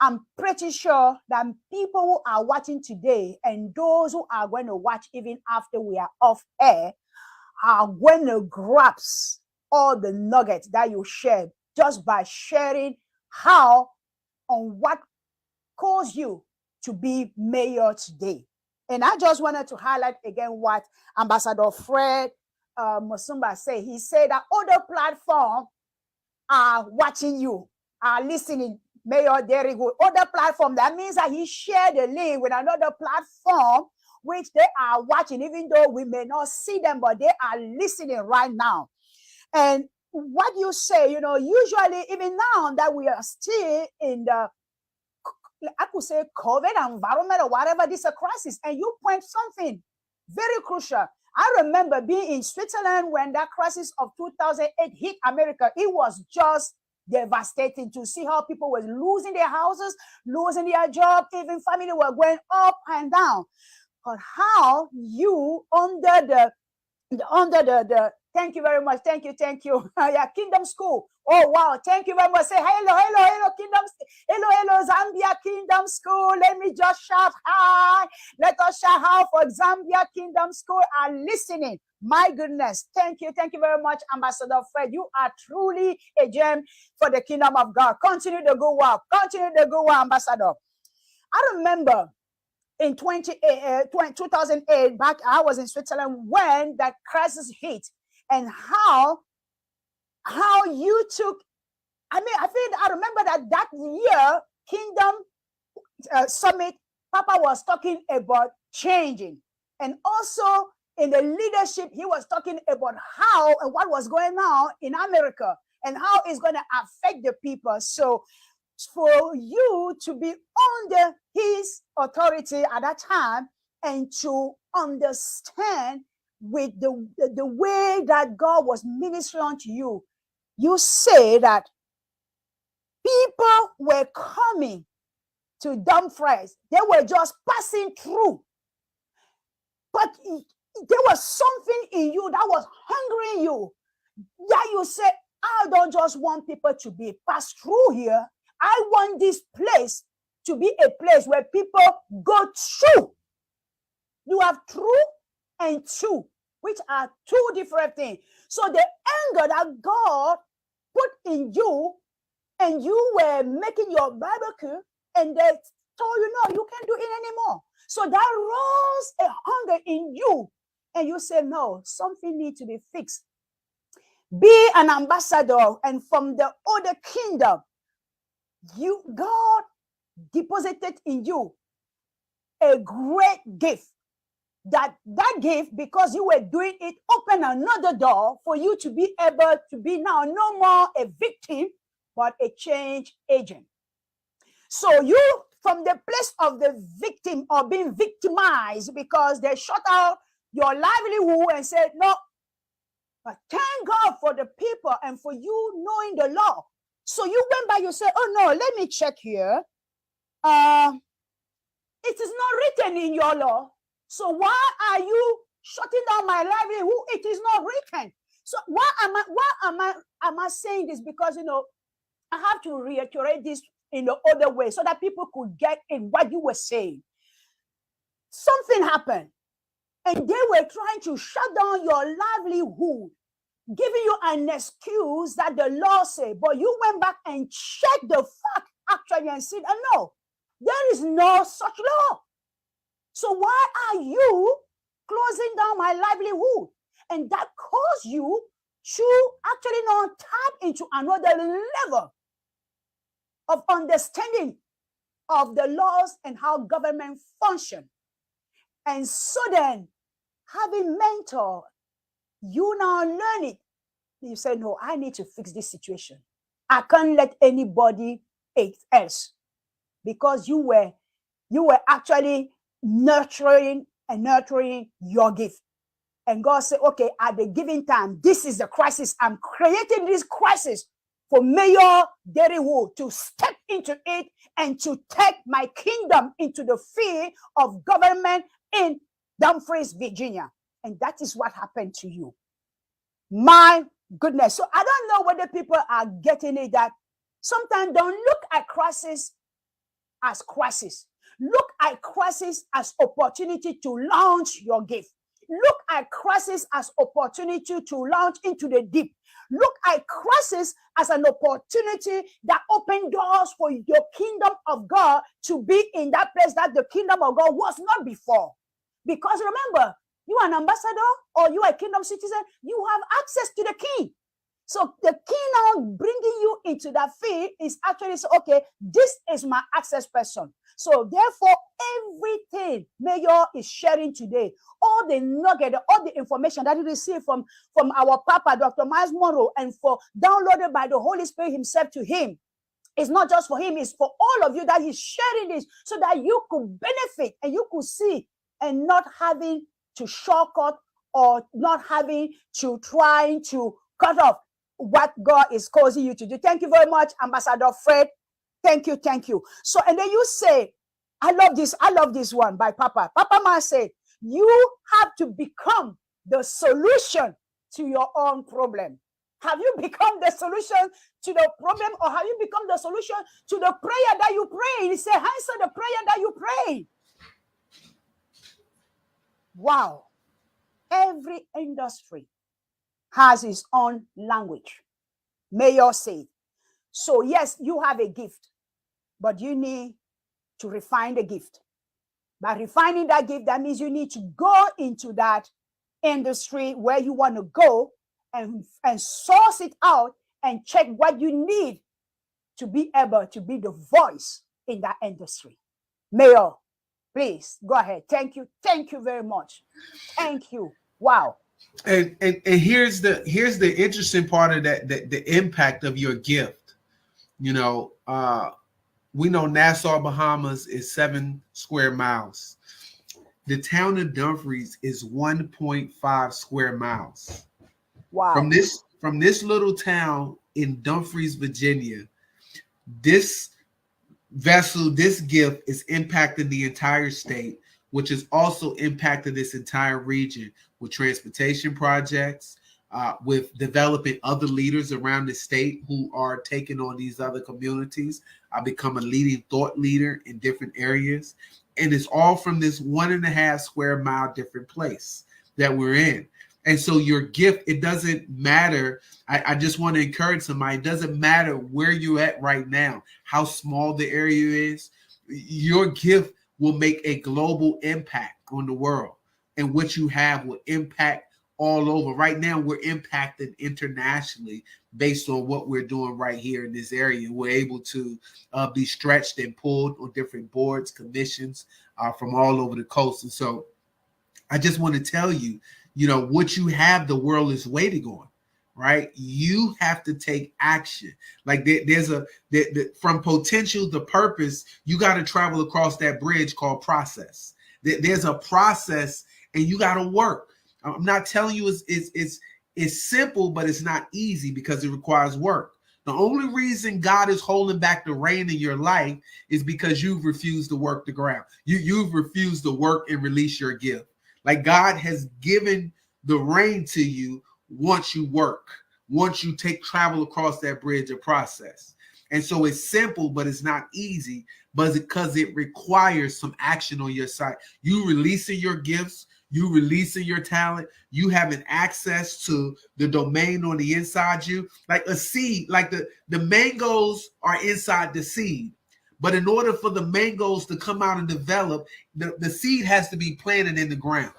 I'm pretty sure that people who are watching today and those who are going to watch even after we are off air are going to grasp all the nuggets that you shared just by sharing how on what caused you to be mayor today. And I just wanted to highlight again what Ambassador Fred Musumba said. He said that other platforms are watching you, are listening. Mayor Derrick, other platform. That means that he shared the link with another platform which they are watching, even though we may not see them, but they are listening right now. And what you say, usually even now that we are still in the, I could say, COVID environment or whatever, this is a crisis, and you point something very crucial. I remember being in Switzerland when that crisis of 2008 hit America. It was just devastating to see how people were losing their houses, losing their job, even family were going up and down. But how you under the thank you very much, thank you yeah, Kingdom School. Oh wow, thank you very much. Say hello Kingdom, hello Zambia Kingdom School. Let me just shout hi. Let us shout out for Zambia Kingdom School are listening. My goodness, thank you very much, Ambassador Fred. You are truly a gem for the kingdom of God. Continue the good work, Ambassador. I remember in 2008, back I was in Switzerland when that crisis hit, and how you took. I remember that year Kingdom Summit, Papa was talking about changing, and also in the leadership, he was talking about how and what was going on in America and how it's going to affect the people. So for you to be under his authority at that time and to understand with the way that God was ministering to you, you say that people were coming to Dumfries. They were just passing through. But there was something in you that was hungering you. That you said, I don't just want people to be passed through here. I want this place to be a place where people go through. You have through and through. which are two different things. So the anger that God put in you, and you were making your barbecue, and they told you, no, you can't do it anymore. So that rose a hunger in you, and you say, no, something needs to be fixed. Be an ambassador, and from the other kingdom, God deposited in you a great gift. That gift, because you were doing it, open another door for you to be able to be now no more a victim, but a change agent. So you, from the place of the victim or being victimized because they shut out your livelihood and said, no, but thank God for the people and for you knowing the law. So you went by, you said, oh no, let me check here. It is not written in your law. So why are you shutting down my livelihood? It is not written. So why am I saying this? Because, I have to reiterate this in the other way so that people could get in what you were saying. Something happened, and they were trying to shut down your livelihood, giving you an excuse that the law said, but you went back and checked the fact actually and said, oh, no, there is no such law. So why are you closing down my livelihood? And that caused you to actually not tap into another level of understanding of the laws and how government function. And so then, having mentor, you now learn it. You say, no, I need to fix this situation. I can't let anybody else, because you were actually nurturing your gift. And God said, okay, at the given time, this is the crisis. I'm creating this crisis for Mayor Derrywood to step into it and to take my kingdom into the field of government in Dumfries, Virginia. And that is what happened to you. My goodness. So I don't know whether people are getting it, that sometimes don't look at crisis as crisis. Look at crisis as opportunity to launch your gift. Look at crisis as opportunity to launch into the deep. Look at crisis as an opportunity that opens doors for your kingdom of God to be in that place that the kingdom of God was not before. Because remember, you are an ambassador or you are a kingdom citizen, you have access to the king. So the king now bringing you into that field is actually, so, okay, this is my access person. So therefore, everything Mayor is sharing today, all the nugget, all the information that he received from our Papa, Dr. Myles Munroe, and for downloaded by the Holy Spirit himself to him, it's not just for him, it's for all of you that he's sharing this so that you could benefit and you could see and not having to shortcut or not having to trying to cut off what God is causing you to do. Thank you very much, Ambassador Fred. Thank you. So, and then you say, I love this one by Papa. Papa Myles said, you have to become the solution to your own problem. Have you become the solution to the problem, or have you become the solution to the prayer that you pray? He said, answer the prayer that you pray. Wow. Every industry has its own language. Mayor said. So yes, you have a gift, but you need to refine the gift. By refining that gift, that means you need to go into that industry where you want to go and source it out and check what you need to be able to be the voice in that industry. Mayor, please go ahead. Thank you very much. Thank you. Wow. And here's the interesting part of that, the impact of your gift. We know Nassau, Bahamas is 7 square miles. The town of Dumfries is 1.5 square miles. Wow. From this little town in Dumfries, Virginia, this vessel, this gift is impacting the entire state, which is also impacted this entire region with transportation projects, with developing other leaders around the state who are taking on these other communities. I become a leading thought leader in different areas. And it's all from this 1.5 square mile different place that we're in. And so your gift, it doesn't matter. I just want to encourage somebody. It doesn't matter where you're at right now, how small the area is. Your gift will make a global impact on the world. And what you have will impact all over. Right now, we're impacted internationally based on what we're doing right here in this area. We're able to be stretched and pulled on different boards, commissions from all over the coast. And so I just want to tell you, what you have, the world is waiting on, right? You have to take action. Like there's from potential to purpose, you got to travel across that bridge called process. There's a process and you got to work. I'm not telling you it's simple, but it's not easy because it requires work. The only reason God is holding back the rain in your life is because you've refused to work the ground. You've refused to work and release your gift. Like God has given the rain to you once you work, once you travel across that bridge of process. And so it's simple, but it's not easy, but because it requires some action on your side. You releasing your gifts, you releasing your talent, you having access to the domain on the inside you, like a seed, like the mangoes are inside the seed. But in order for the mangoes to come out and develop, the seed has to be planted in the ground.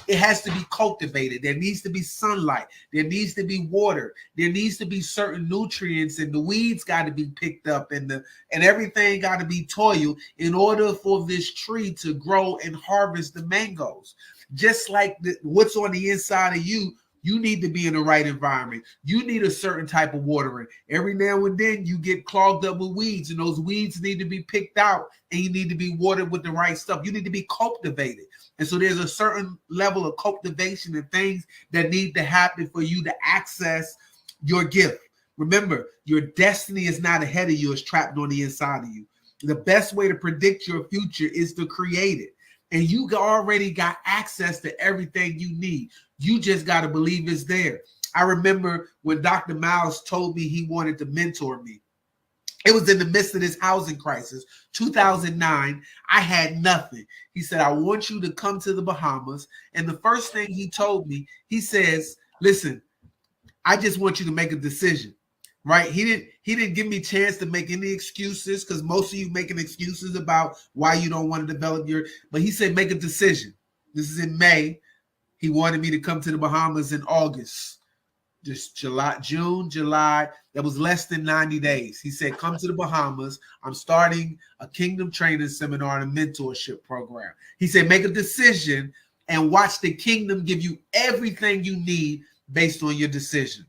It has to be cultivated. There needs to be sunlight. There needs to be water. There needs to be certain nutrients, and the weeds got to be picked up, and everything got to be toiled in order for this tree to grow and harvest the mangoes. Just like what's on the inside of you, you need to be in the right environment. You need a certain type of watering. Every now and then you get clogged up with weeds, and those weeds need to be picked out, and you need to be watered with the right stuff. You need to be cultivated. And so there's a certain level of cultivation and things that need to happen for you to access your gift. Remember, your destiny is not ahead of you, it's trapped on the inside of you. The best way to predict your future is to create it. And you already got access to everything you need. You just got to believe it's there. I remember when Dr. Miles told me he wanted to mentor me. It was in the midst of this housing crisis, 2009. I had nothing. He said, I want you to come to the Bahamas. And the first thing he told me, he says, listen, I just want you to make a decision. Right? He didn't give me a chance to make any excuses, because most of you making excuses about why you don't want to develop but he said, make a decision. This is in May. He wanted me to come to the Bahamas in August. Just June, July. That was less than 90 days. He said, come to the Bahamas. I'm starting a Kingdom Training Seminar and a mentorship program. He said, make a decision and watch the kingdom give you everything you need based on your decision.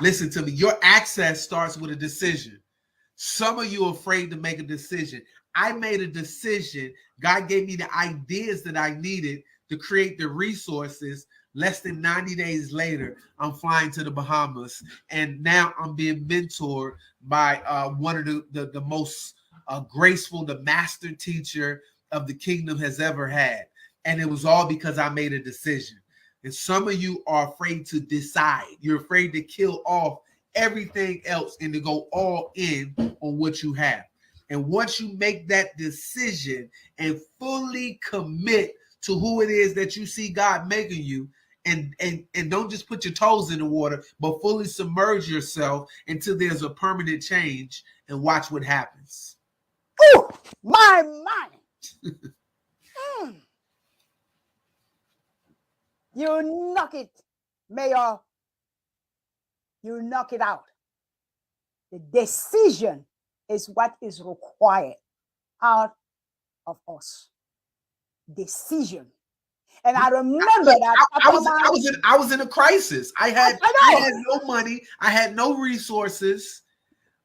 Listen to me. Your access starts with a decision. Some of you are afraid to make a decision. I made a decision. God gave me the ideas that I needed to create the resources. Less than 90 days later, I'm flying to the Bahamas. And now I'm being mentored by one of the most graceful, the master teacher of the kingdom has ever had. And it was all because I made a decision. And some of you are afraid to decide. You're afraid to kill off everything else and to go all in on what you have. And once you make that decision and fully commit to who it is that you see God making you, and don't just put your toes in the water, but fully submerge yourself until there's a permanent change, and watch what happens. Ooh, my mind. You knock it, Mayor. You knock it out. The decision is what is required out of us. Decision. And I remember that I was in a crisis. I had no money. I had no resources,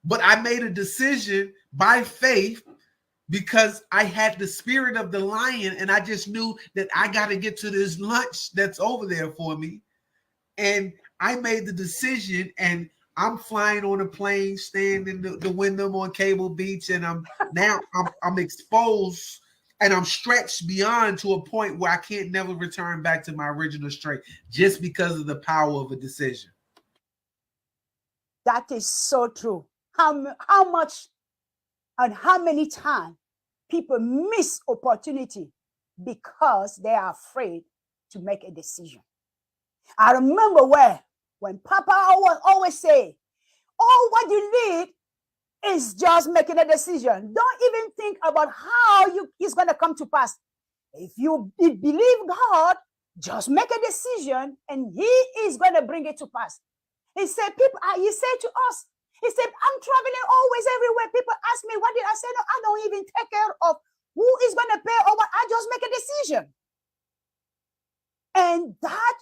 but I made a decision by faith, because I had the spirit of the lion, and I just knew that I got to get to this lunch that's over there for me. And I made the decision, and I'm flying on a plane, staying in the Wyndham on Cable Beach, and I'm exposed, and I'm stretched beyond to a point where I can't never return back to my original strength, just because of the power of a decision. That is so true. How much and how many times people miss opportunity because they are afraid to make a decision. I remember when Papa always say, all what you need is just making a decision. Don't even think about how it's going to come to pass. If you believe God, just make a decision and he is going to bring it to pass. He said, he said to us, he said, I'm traveling always everywhere. People ask me, what did I say? No, I don't even take care of who is going to pay or what. I just make a decision. And that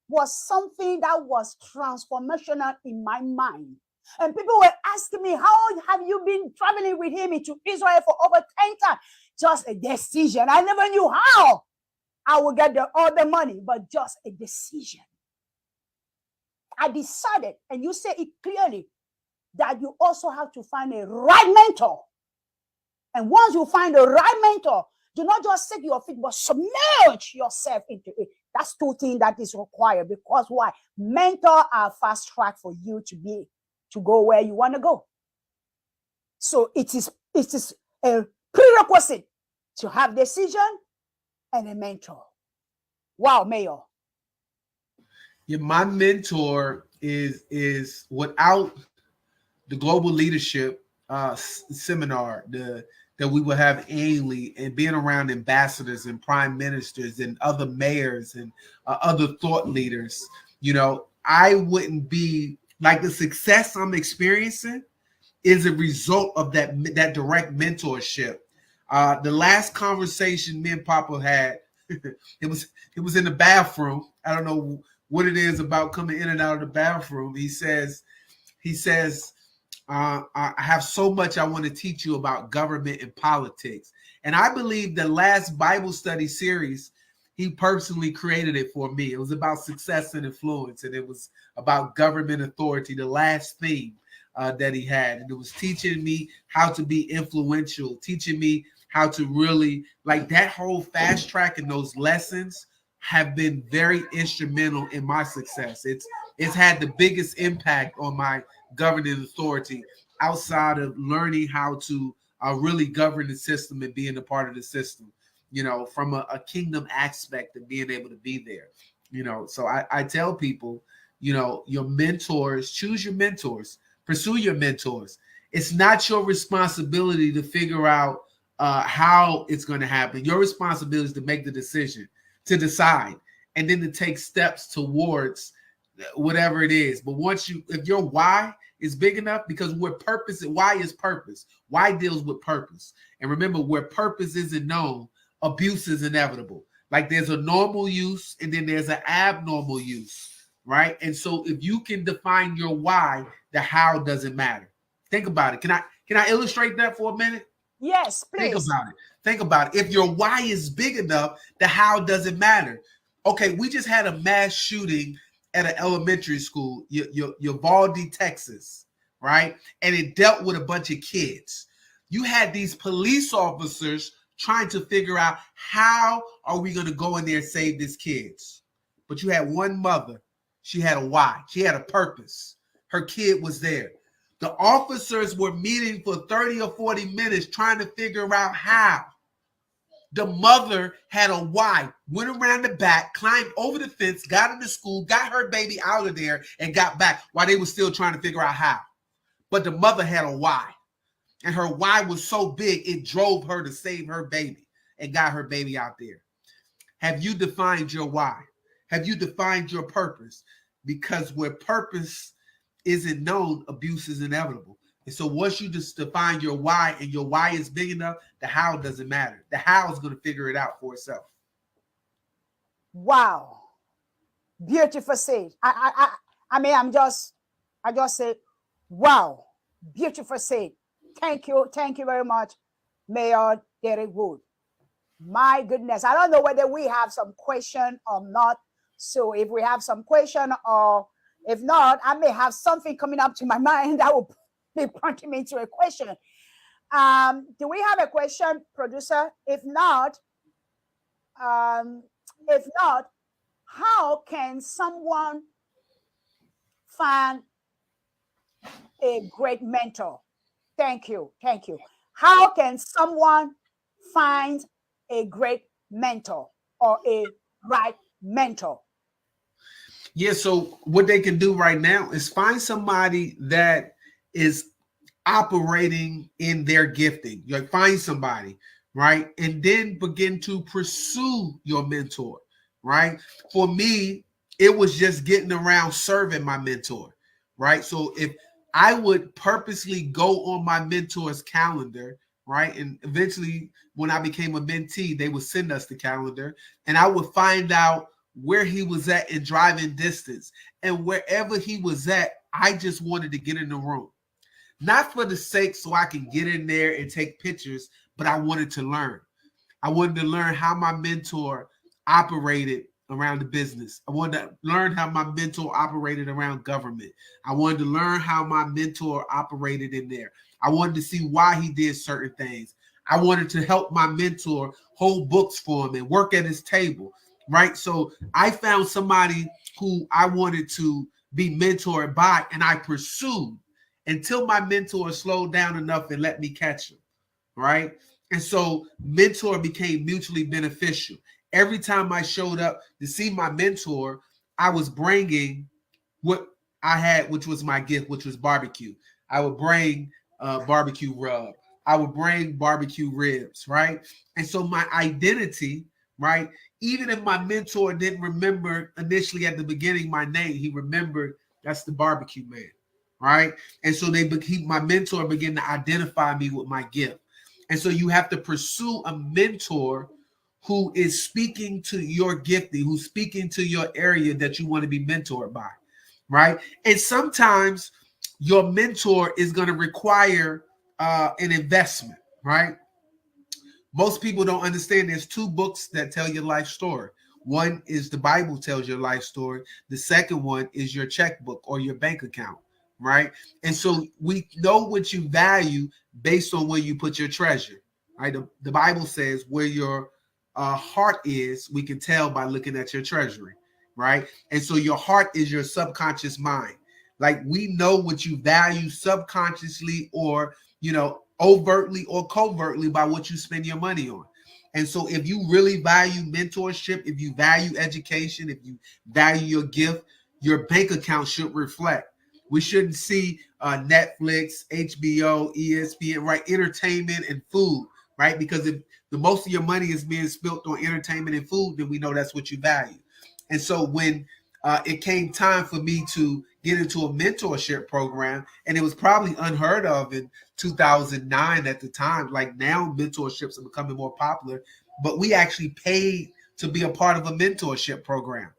was something that was transformational in my mind. And people were asking me, how have you been traveling with him into Israel for over 10 times? Just a decision. I never knew how I would get all the money, but just a decision. I decided, and you say it clearly, that you also have to find a right mentor. And once you find the right mentor, do not just set your feet, but submerge yourself into it. That's two things that is required. Because why? Mentor are fast track for you to go where you want to go. So it is a prerequisite to have decision and a mentor. Wow, Mayor. Yeah, my mentor is without the global leadership seminar that we will have annually, and being around ambassadors and prime ministers and other mayors and other thought leaders, I wouldn't be like the success I'm experiencing is a result of that direct mentorship. The last conversation me and Papa had, it was in the bathroom. I don't know what it is about coming in and out of the bathroom. He says, I have so much I want to teach you about government and politics. And I believe the last Bible study series, he personally created it for me. It was about success and influence, and it was about government authority, the last theme that he had. And it was teaching me how to be influential, teaching me how to really, like, that whole fast track and those lessons have been very instrumental in my success. It's had the biggest impact on my governing authority outside of learning how to really govern the system and being a part of the system, from a kingdom aspect of being able to be there. So I tell people, your mentors, choose your mentors, pursue your mentors. It's not your responsibility to figure out how it's going to happen. Your responsibility is to make the decision, to decide, and then to take steps towards whatever it is. But if your why is big enough, because why is purpose. Why deals with purpose. And remember, where purpose isn't known, abuse is inevitable. Like, there's a normal use and then there's an abnormal use, right? And so if you can define your why, the how doesn't matter. Think about it. Can I illustrate that for a minute? Yes, please. Think about it. If your why is big enough, the how doesn't matter. Okay, we just had a mass shooting at an elementary school, Uvalde, Texas, right? And it dealt with a bunch of kids. You had these police officers trying to figure out, how are we going to go in there and save these kids? But you had one mother. She had a why. She had a purpose. Her kid was there. The officers were meeting for 30 or 40 minutes trying to figure out how. The mother had a why, went around the back, climbed over the fence, got into school, got her baby out of there, and got back while they were still trying to figure out how. But the mother had a why. And her why was so big, it drove her to save her baby and got her baby out there. Have you defined your why? Have you defined your purpose? Because where purpose isn't known, abuse is inevitable. And so once you just define your why, and your why is big enough, the how doesn't matter. The how is going to figure it out for itself. Wow. Beautiful said. I just said, wow. Beautiful said. Thank you very much, Mayor Derek Wood. My goodness, I don't know whether we have some question or not. So if we have some question, or if not, I may have something coming up to my mind that will be pointing me to a question. Do we have a question, producer? If not, how can someone find a great mentor? Thank you. How can someone find a great mentor or a right mentor? Yeah, so what they can do right now is find somebody that is operating in their gifting. Like find somebody, right? And then begin to pursue your mentor, right? For me, it was just getting around serving my mentor, right? So if I would purposely go on my mentor's calendar, right? And eventually when I became a mentee, they would send us the calendar and I would find out where he was at in driving distance. And wherever he was at, I just wanted to get in the room. Not for the sake so I can get in there and take pictures, but I wanted to learn. I wanted to learn how my mentor operated around the business. I wanted to learn how my mentor operated around government. I wanted to learn how my mentor operated in there. I wanted to see why he did certain things. I wanted to help my mentor hold books for him and work at his table, right? So I found somebody who I wanted to be mentored by, and I pursued until my mentor slowed down enough and let me catch him, right? And so mentor became mutually beneficial. Every time I showed up to see my mentor, I was bringing what I had, which was my gift, which was barbecue. I would bring barbecue rub. I would bring barbecue ribs, right? And so my identity, right? Even if my mentor didn't remember initially at the beginning my name, he remembered that's the barbecue man, right? And so my mentor began to identify me with my gift. And so you have to pursue a mentor who is speaking to your gifting, who's speaking to your area that you want to be mentored by, right? And sometimes your mentor is going to require an investment, right? Most people don't understand there's two books that tell your life story. One is the Bible tells your life story. The second one is your checkbook or your bank account, right? And so we know what you value based on where you put your treasure, right? The Bible says where your heart is, we can tell by looking at your treasury, right? And so your heart is your subconscious mind. Like we know what you value subconsciously or, overtly or covertly by what you spend your money on. And so if you really value mentorship, if you value education, if you value your gift, your bank account should reflect. We shouldn't see Netflix, HBO, ESPN, right? Entertainment and food, right? Because if the most of your money is being spent on entertainment and food, then we know that's what you value. And so when it came time for me to get into a mentorship program, and it was probably unheard of in 2009 at the time. Like now, mentorships are becoming more popular, but we actually paid to be a part of a mentorship program.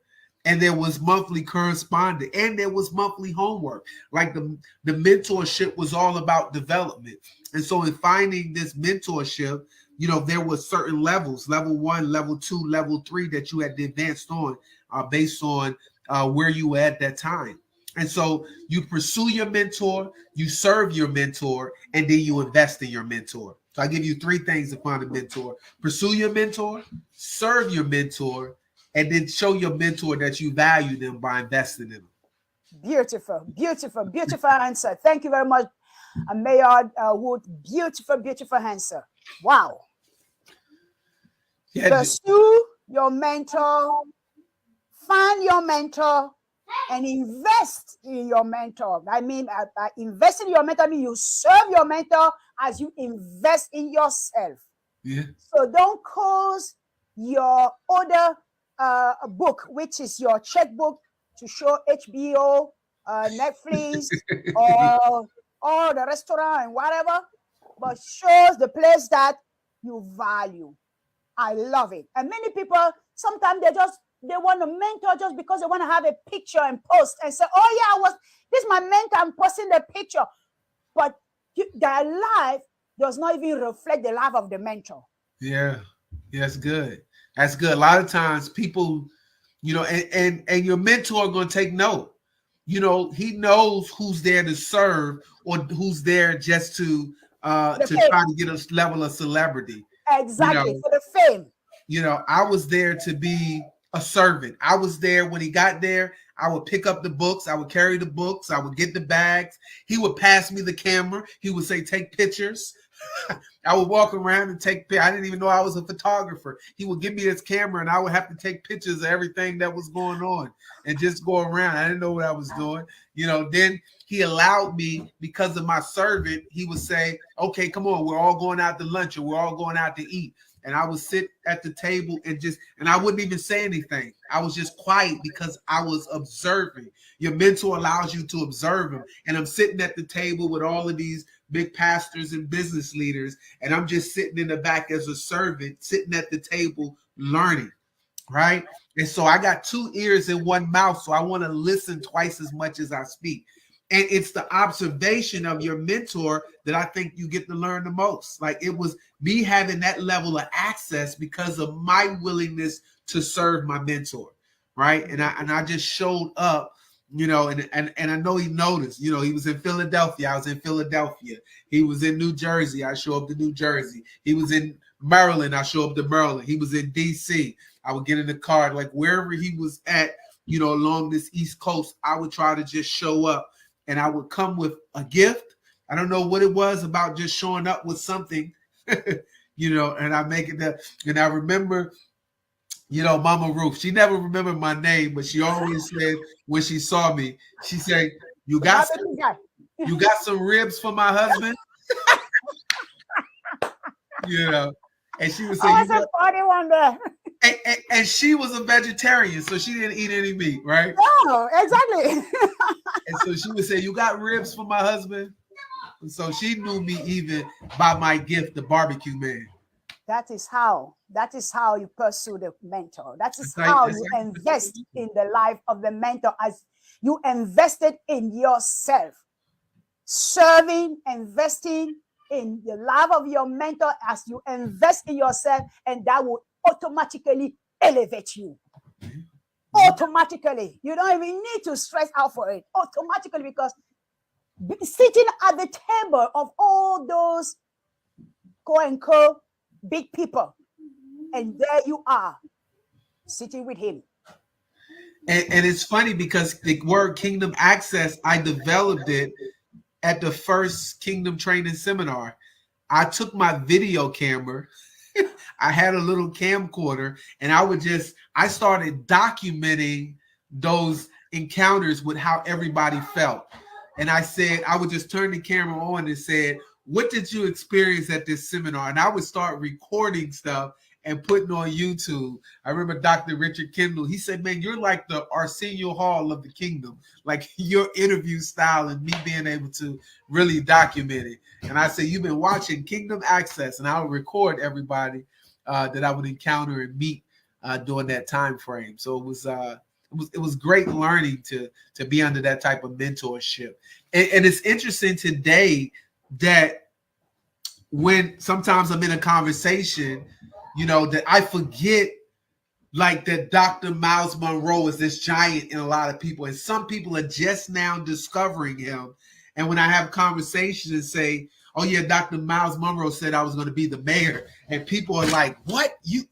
And there was monthly correspondence and there was monthly homework. Like the mentorship was all about development. And so in finding this mentorship, there were certain levels, level 1, level 2, level 3 that you had advanced on based on where you were at that time. And so you pursue your mentor, you serve your mentor, and then you invest in your mentor. So I give you 3 things to find a mentor. Pursue your mentor, serve your mentor, and then show your mentor that you value them by investing in them. Beautiful, beautiful, beautiful answer. Thank you very much, Mayor Wood. Beautiful, beautiful answer. Wow. Yeah, pursue your mentor, find your mentor, and invest in your mentor. I mean, invest in your mentor, I mean, you serve your mentor as you invest in yourself. Yeah. So don't cause your other book, which is your checkbook, to show HBO, Netflix, or the restaurant and whatever, but shows the place that you value. I love it. And many people, sometimes they want a mentor just because they want to have a picture and post and say, oh yeah, this is my mentor, I'm posting the picture. But their life does not even reflect the life of the mentor. Yeah, that's good. That's good. A lot of times people, and your mentor going to take note. He knows who's there to serve or who's there just to try to get a level of celebrity. Exactly, for the fame. I was there to be a servant. I was there when he got there. I would pick up the books. I would carry the books. I would get the bags. He would pass me the camera. He would say, take pictures. I would walk around and take pictures. I didn't even know I was a photographer. He would give me his camera and I would have to take pictures of everything that was going on and just go around. I didn't know what I was doing. Then he allowed me, because of my servant, he would say, okay, come on, we're all going out to lunch or we're all going out to eat. And I would sit at the table and I wouldn't even say anything. I was just quiet because I was observing. Your mentor allows you to observe him. And I'm sitting at the table with all of these big pastors and business leaders. And I'm just sitting in the back as a servant, sitting at the table, learning. Right. And so I got 2 ears and 1 mouth. So I want to listen twice as much as I speak. And it's the observation of your mentor that I think you get to learn the most. Like, it was me having that level of access because of my willingness to serve my mentor, right? And I just showed up, and I know he noticed. He was in Philadelphia. I was in Philadelphia. He was in New Jersey. I show up to New Jersey. He was in Maryland. I show up to Maryland. He was in D.C. I would get in the car, like wherever he was at, along this East Coast. I would try to just show up. And I would come with a gift. I don't know what it was about just showing up with something, and I make it that. And I remember, Mama Ruth, she never remembered my name, but she always said when she saw me, she said, you got some ribs for my husband? And she would say, I was a funny one there. And she was a vegetarian, so she didn't eat any meat, right? No, exactly. And so she would say, you got ribs for my husband? And so she knew me even by my gift, the barbecue man. That is how you pursue the mentor. That is how you invest in the life of the mentor, as you invested in yourself. Serving, investing in the life of your mentor as you invest in yourself, and that will automatically elevate you. Automatically. You don't even need to stress out for it. Automatically, because sitting at the table of all those quote-unquote big people, and there you are sitting with him. And it's funny because the word Kingdom Access, I developed it at the first Kingdom Training Seminar. I took my video camera. I had a little camcorder, and I started documenting those encounters with how everybody felt. And I would just turn the camera on and said, what did you experience at this seminar? And I would start recording stuff and putting on YouTube. I remember Dr. Richard Kendall, he said, man, you're like the Arsenio Hall of the kingdom, like your interview style and me being able to really document it. And I said, you've been watching Kingdom Access, and I would record everybody that I would encounter and meet during that time frame. So it was great learning to be under that type of mentorship. And it's interesting today that when sometimes I'm in a conversation, that I forget like that Dr. Miles Monroe is this giant in a lot of people. And some people are just now discovering him. And when I have conversations and say, oh yeah, Dr. Miles Monroe said I was going to be the mayor. And people are like, what? You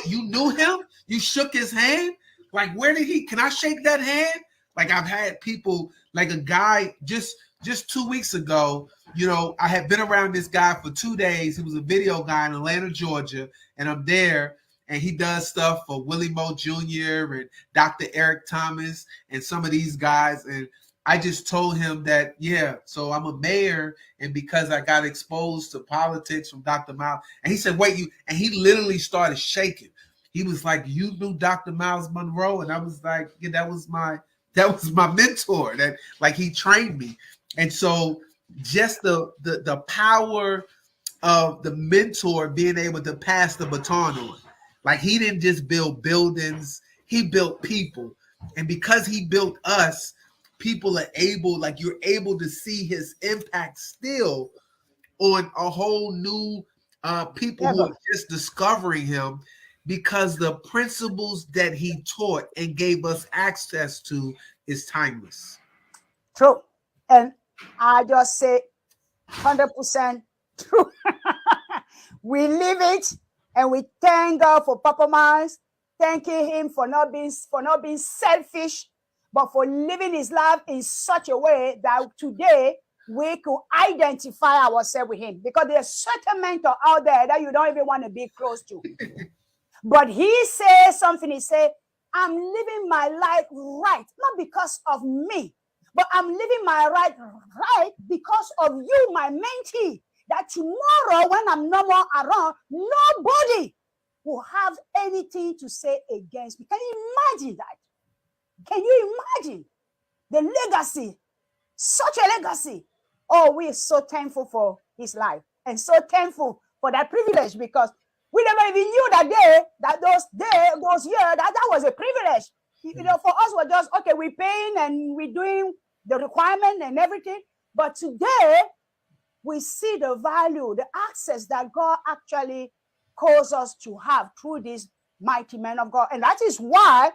knew him? You shook his hand? Like, where did can I shake that hand? Like, I've had people, like a guy just 2 weeks ago, I had been around this guy for 2 days. He was a video guy in Atlanta, Georgia. And I'm there, and he does stuff for Willie Moe Jr. and Dr. Eric Thomas and some of these guys. And I just told him that, yeah, so I'm a mayor, and because I got exposed to politics from Dr. Miles. And he said, wait, and he literally started shaking. He was like, you knew Dr. Miles Monroe? And I was like, yeah, that was my mentor, that like he trained me. And so just the power of the mentor being able to pass the baton on. Like, he didn't just build buildings, he built people. And because he built us, people are able, like, you're able to see his impact still on a whole new people who are just discovering him, because the principles that he taught and gave us access to is timeless. True. And I just say 100% true. We live it, and we thank God for Papa Miles, thanking him for not being selfish, but for living his life in such a way that today we could identify ourselves with him, because there's certain mentor out there that you don't even want to be close to. But he says something. He said, I'm living my life right, not because of me, but I'm living my life right because of you, my mentee. That tomorrow, when I'm no more around, nobody will have anything to say against me. Can you imagine that? Can you imagine the legacy? Such a legacy. Oh, we are so thankful for his life and so thankful for that privilege, because we never even knew that those years, that was a privilege. You know, for us, we're just, okay, we're paying and we're doing the requirement and everything. But today, we see the value, the access that God actually calls us to have through this mighty man of God. And that is why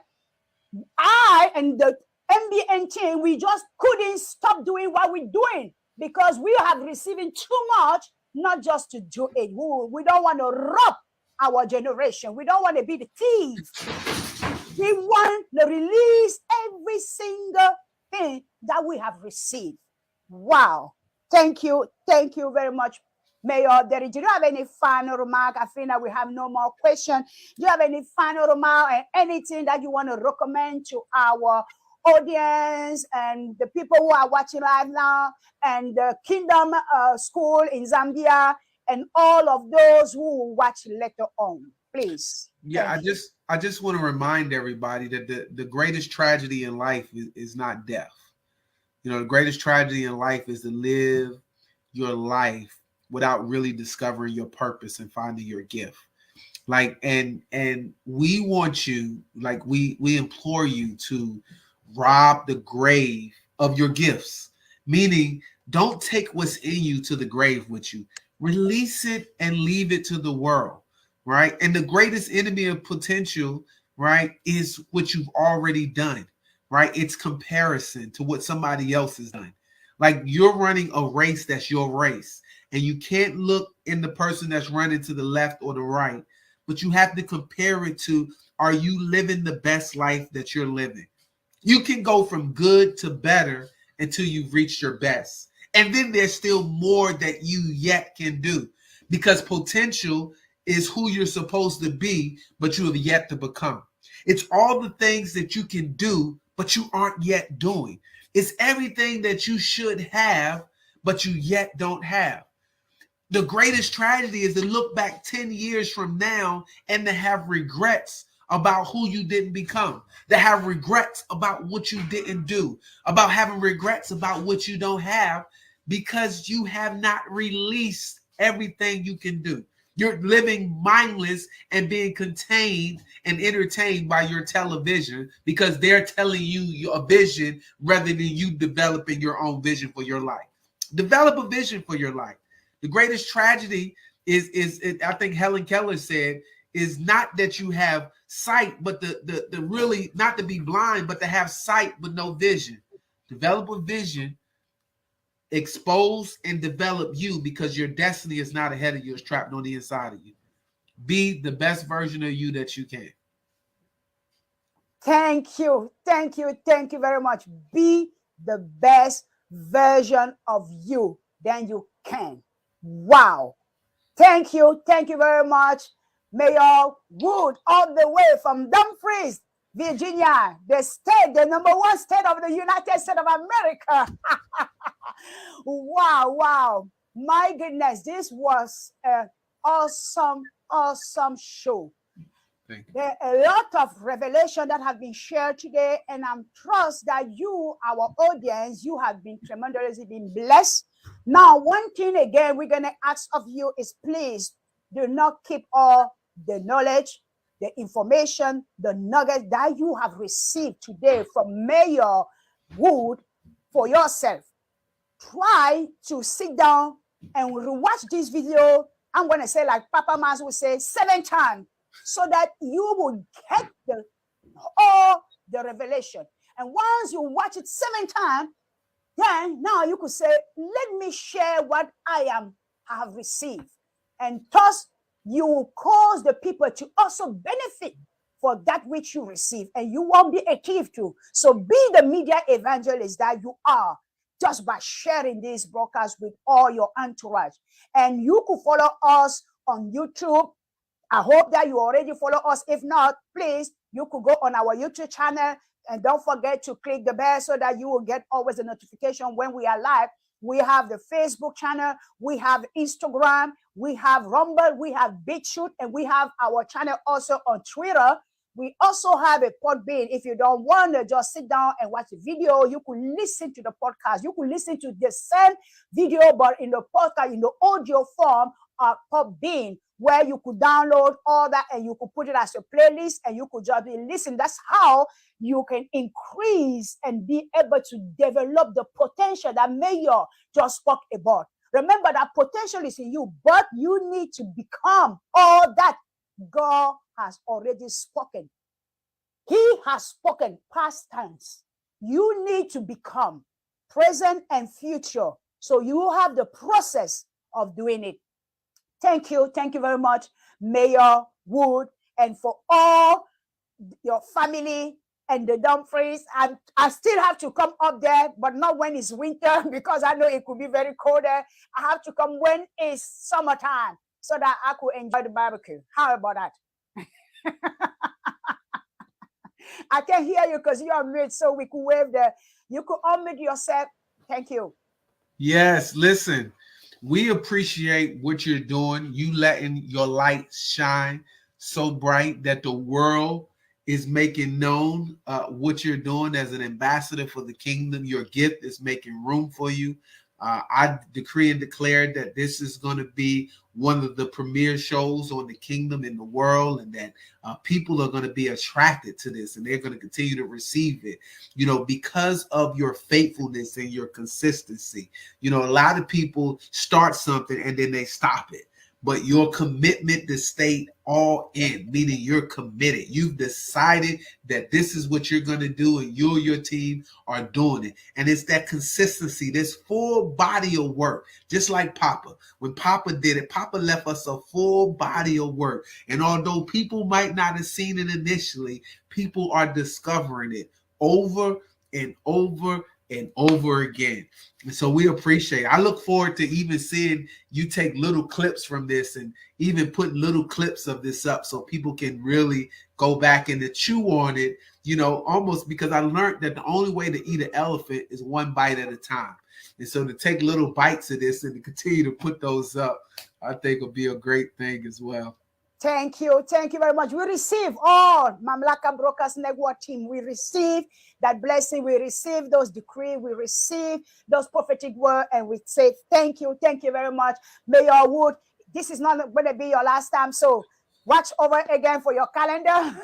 I and the MBN team, we just couldn't stop doing what we're doing, because we have receiving too much, not just to do it. We don't want to rob our generation. We don't want to be the thieves. We want to release every single thing that we have received. Wow. Thank you. Thank you very much, Mayor Derry. Do you have any final remark? I think that we have no more questions. Do you have any final remark and anything that you want to recommend to our audience and the people who are watching live now, and the Kingdom School in Zambia, and all of those who will watch later on, please? Yeah, I just want to remind everybody that the greatest tragedy in life is not death. You know, the greatest tragedy in life is to live your life without really discovering your purpose and finding your gift. Like, and we want you, like, we implore you to rob the grave of your gifts. Meaning, don't take what's in you to the grave with you. Release it and leave it to the world, right? And the greatest enemy of potential, right, is what you've already done, right? It's comparison to what somebody else has done. Like, you're running a race that's your race, and you can't look in the person that's running to the left or the right, but you have to compare it to, are you living the best life that you're living? You can go from good to better until you've reached your best. And then there's still more that you yet can do, because potential is who you're supposed to be, but you have yet to become. It's all the things that you can do, but you aren't yet doing. It's everything that you should have, but you yet don't have. The greatest tragedy is to look back 10 years from now and to have regrets about who you didn't become, to have regrets about what you didn't do, about having regrets about what you don't have, because you have not released everything you can do. You're living mindless and being contained and entertained by your television, because they're telling you a vision rather than you developing your own vision for your life. Develop a vision for your life. The greatest tragedy is I think Helen Keller said, is not that you have sight, but the really not to be blind, but to have sight but no vision. Develop a vision, expose and develop you, because your destiny is not ahead of you, it's trapped on the inside of you. Be the best version of you that you can. Thank you. Thank you. Thank you very much. Be the best version of you than you can. Wow. Thank you. Thank you very much, Mayor Wood, all the way from Dumfries, Virginia, the state, the #1 state of the United States of America. Wow, wow. My goodness, this was an awesome, awesome show. There are a lot of revelation that have been shared today, and I'm trust that you, our audience, you have been tremendously been blessed. Now, one thing again we're going to ask of you is, please do not keep all the knowledge, the information, the nuggets that you have received today from Mayor Wood for yourself. Try to sit down and rewatch this video. I'm going to say, like Papa Mas would say, 7 times, so that you will get all the revelation. And once you watch it 7 times, then now you could say, let me share what I have received. And thus, you will cause the people to also benefit for that which you receive, and you won't be a thief too. So be the media evangelist that you are, just by sharing this broadcast with all your entourage. And you could follow us on YouTube. I hope that you already follow us. If not, please, you could go on our YouTube channel, and don't forget to click the bell so that you will get always a notification when we are live. We have the Facebook channel, we have Instagram, we have Rumble, we have BitChute, and we have our channel also on Twitter. We also have a Podbean. If you don't want to just sit down and watch the video, you could listen to the podcast. You could listen to the same video, but in the podcast, in the audio form of Podbean, where you could download all that and you could put it as a playlist and you could just be listening. That's how you can increase and be able to develop the potential that Mayor just spoke about. Remember that potential is in you, but you need to become all that God has already spoken. He has spoken past tense. You need to become present and future. So you have the process of doing it. Thank you. Thank you very much, Mayor Wood, and for all your family and the Dumfries. I still have to come up there, but not when it's winter, because I know it could be very cold there. I have to come when it's summertime so that I could enjoy the barbecue. How about that? I can hear you because you are mute, so we could wave there. You could unmute yourself. Thank you. Yes, listen. We appreciate what you're doing. You letting your light shine so bright that the world is making known what you're doing as an ambassador for the kingdom. Your gift is making room for you. I decree and declare that this is going to be one of the premier shows on the kingdom in the world, and that people are going to be attracted to this, and they're going to continue to receive it, because of your faithfulness and your consistency. A lot of people start something and then they stop it. But your commitment to stay all in, meaning you're committed. You've decided that this is what you're going to do, and you and your team are doing it. And it's that consistency, this full body of work, just like Papa. When Papa did it, Papa left us a full body of work. And although people might not have seen it initially, people are discovering it over and over and over again. And so we appreciate it. I look forward to even seeing you take little clips from this and even put little clips of this up so people can really go back and to chew on it, almost, because I learned that the only way to eat an elephant is one bite at a time. And so to take little bites of this and to continue to put those up, I think will be a great thing as well. Thank you. Thank you very much. We receive all Mamlaka Brokers Network team. We receive that blessing. We receive those decrees. We receive those prophetic words. And we say, thank you. Thank you very much. Mayor Wood, this is not going to be your last time. So watch over again for your calendar.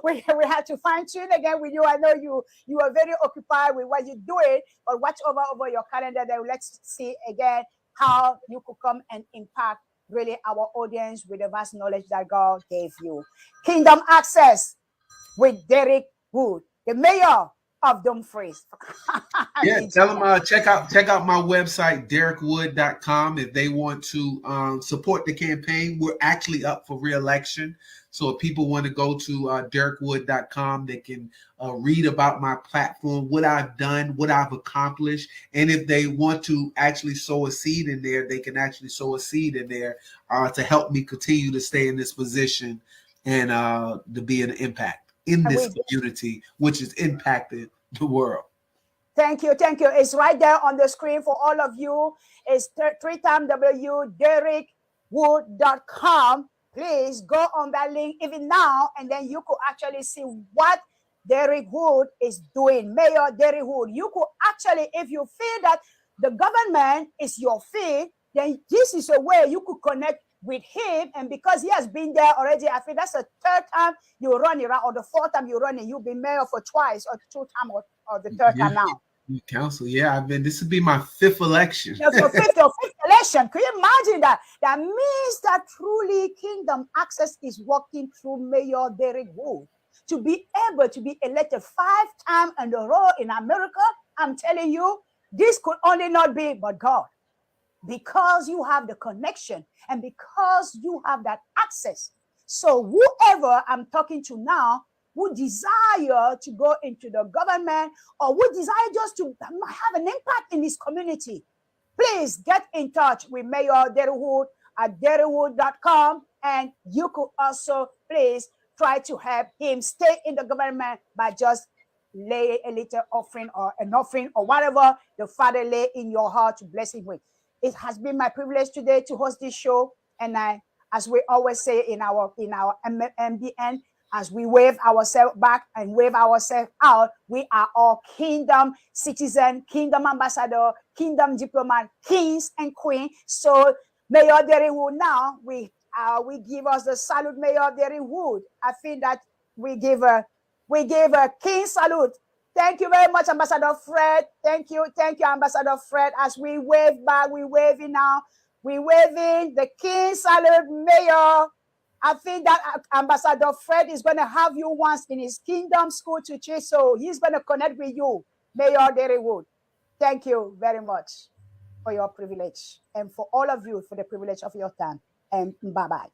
we have to fine tune again with you. I know you are very occupied with what you do it, but watch over your calendar. Then let's see again how you could come and impact really our audience with the vast knowledge that God gave you. Kingdom Access with Derek Wood, the mayor of Dumfries. Yeah, tell them check out my website, derekwood.com, if they want to support the campaign. We're actually up for re-election. So if people want to go to derekwood.com, they can read about my platform, what I've done, what I've accomplished. And if they want to actually sow a seed in there, they can actually sow a seed in there to help me continue to stay in this position and to be an impact in this community, which has impacted the world. Thank you. Thank you. It's right there on the screen for all of you. It's www.derekwood.com. Please go on that link even now, and then you could actually see what Derek Wood is doing. Mayor Derek Wood, you could actually, if you feel that the government is your fear, then this is a way you could connect with him. And because he has been there already, I think that's the third time you run it, or the fourth time you run it. You've been mayor for twice, or 2 times, or the third time now. Council, this would be my 5th election. Your fifth election. Can you imagine that? That means that truly Kingdom Access is working through Mayor Derek Wood to be able to be elected 5 times in a row in America. I'm telling you, this could only not be but God, because you have the connection and because you have that access So whoever I'm talking to now who desire to go into the government or who desire just to have an impact in this community, please get in touch with Mayor Derrywood at derrywood.com, and you could also please try to help him stay in the government by just lay a little offering or an offering or whatever the Father lay in your heart to bless him with. It has been my privilege today to host this show, and as we always say in our MBN, as we wave ourselves back and wave ourselves out, we are all kingdom citizen, kingdom ambassador, kingdom diplomat, kings and queens. So Mayor Derrywood now, we give us the salute, Mayor Derrywood. I think that we give a king salute. Thank you very much, Ambassador Fred. Thank you, Ambassador Fred. As we wave back, we waving now. We waving the king salute, Mayor. I think that Ambassador Fred is going to have you once in his kingdom school to teach, so he's going to connect with you, Mayor Derrywood. Thank you very much for your privilege, and for all of you for the privilege of your time. And bye-bye.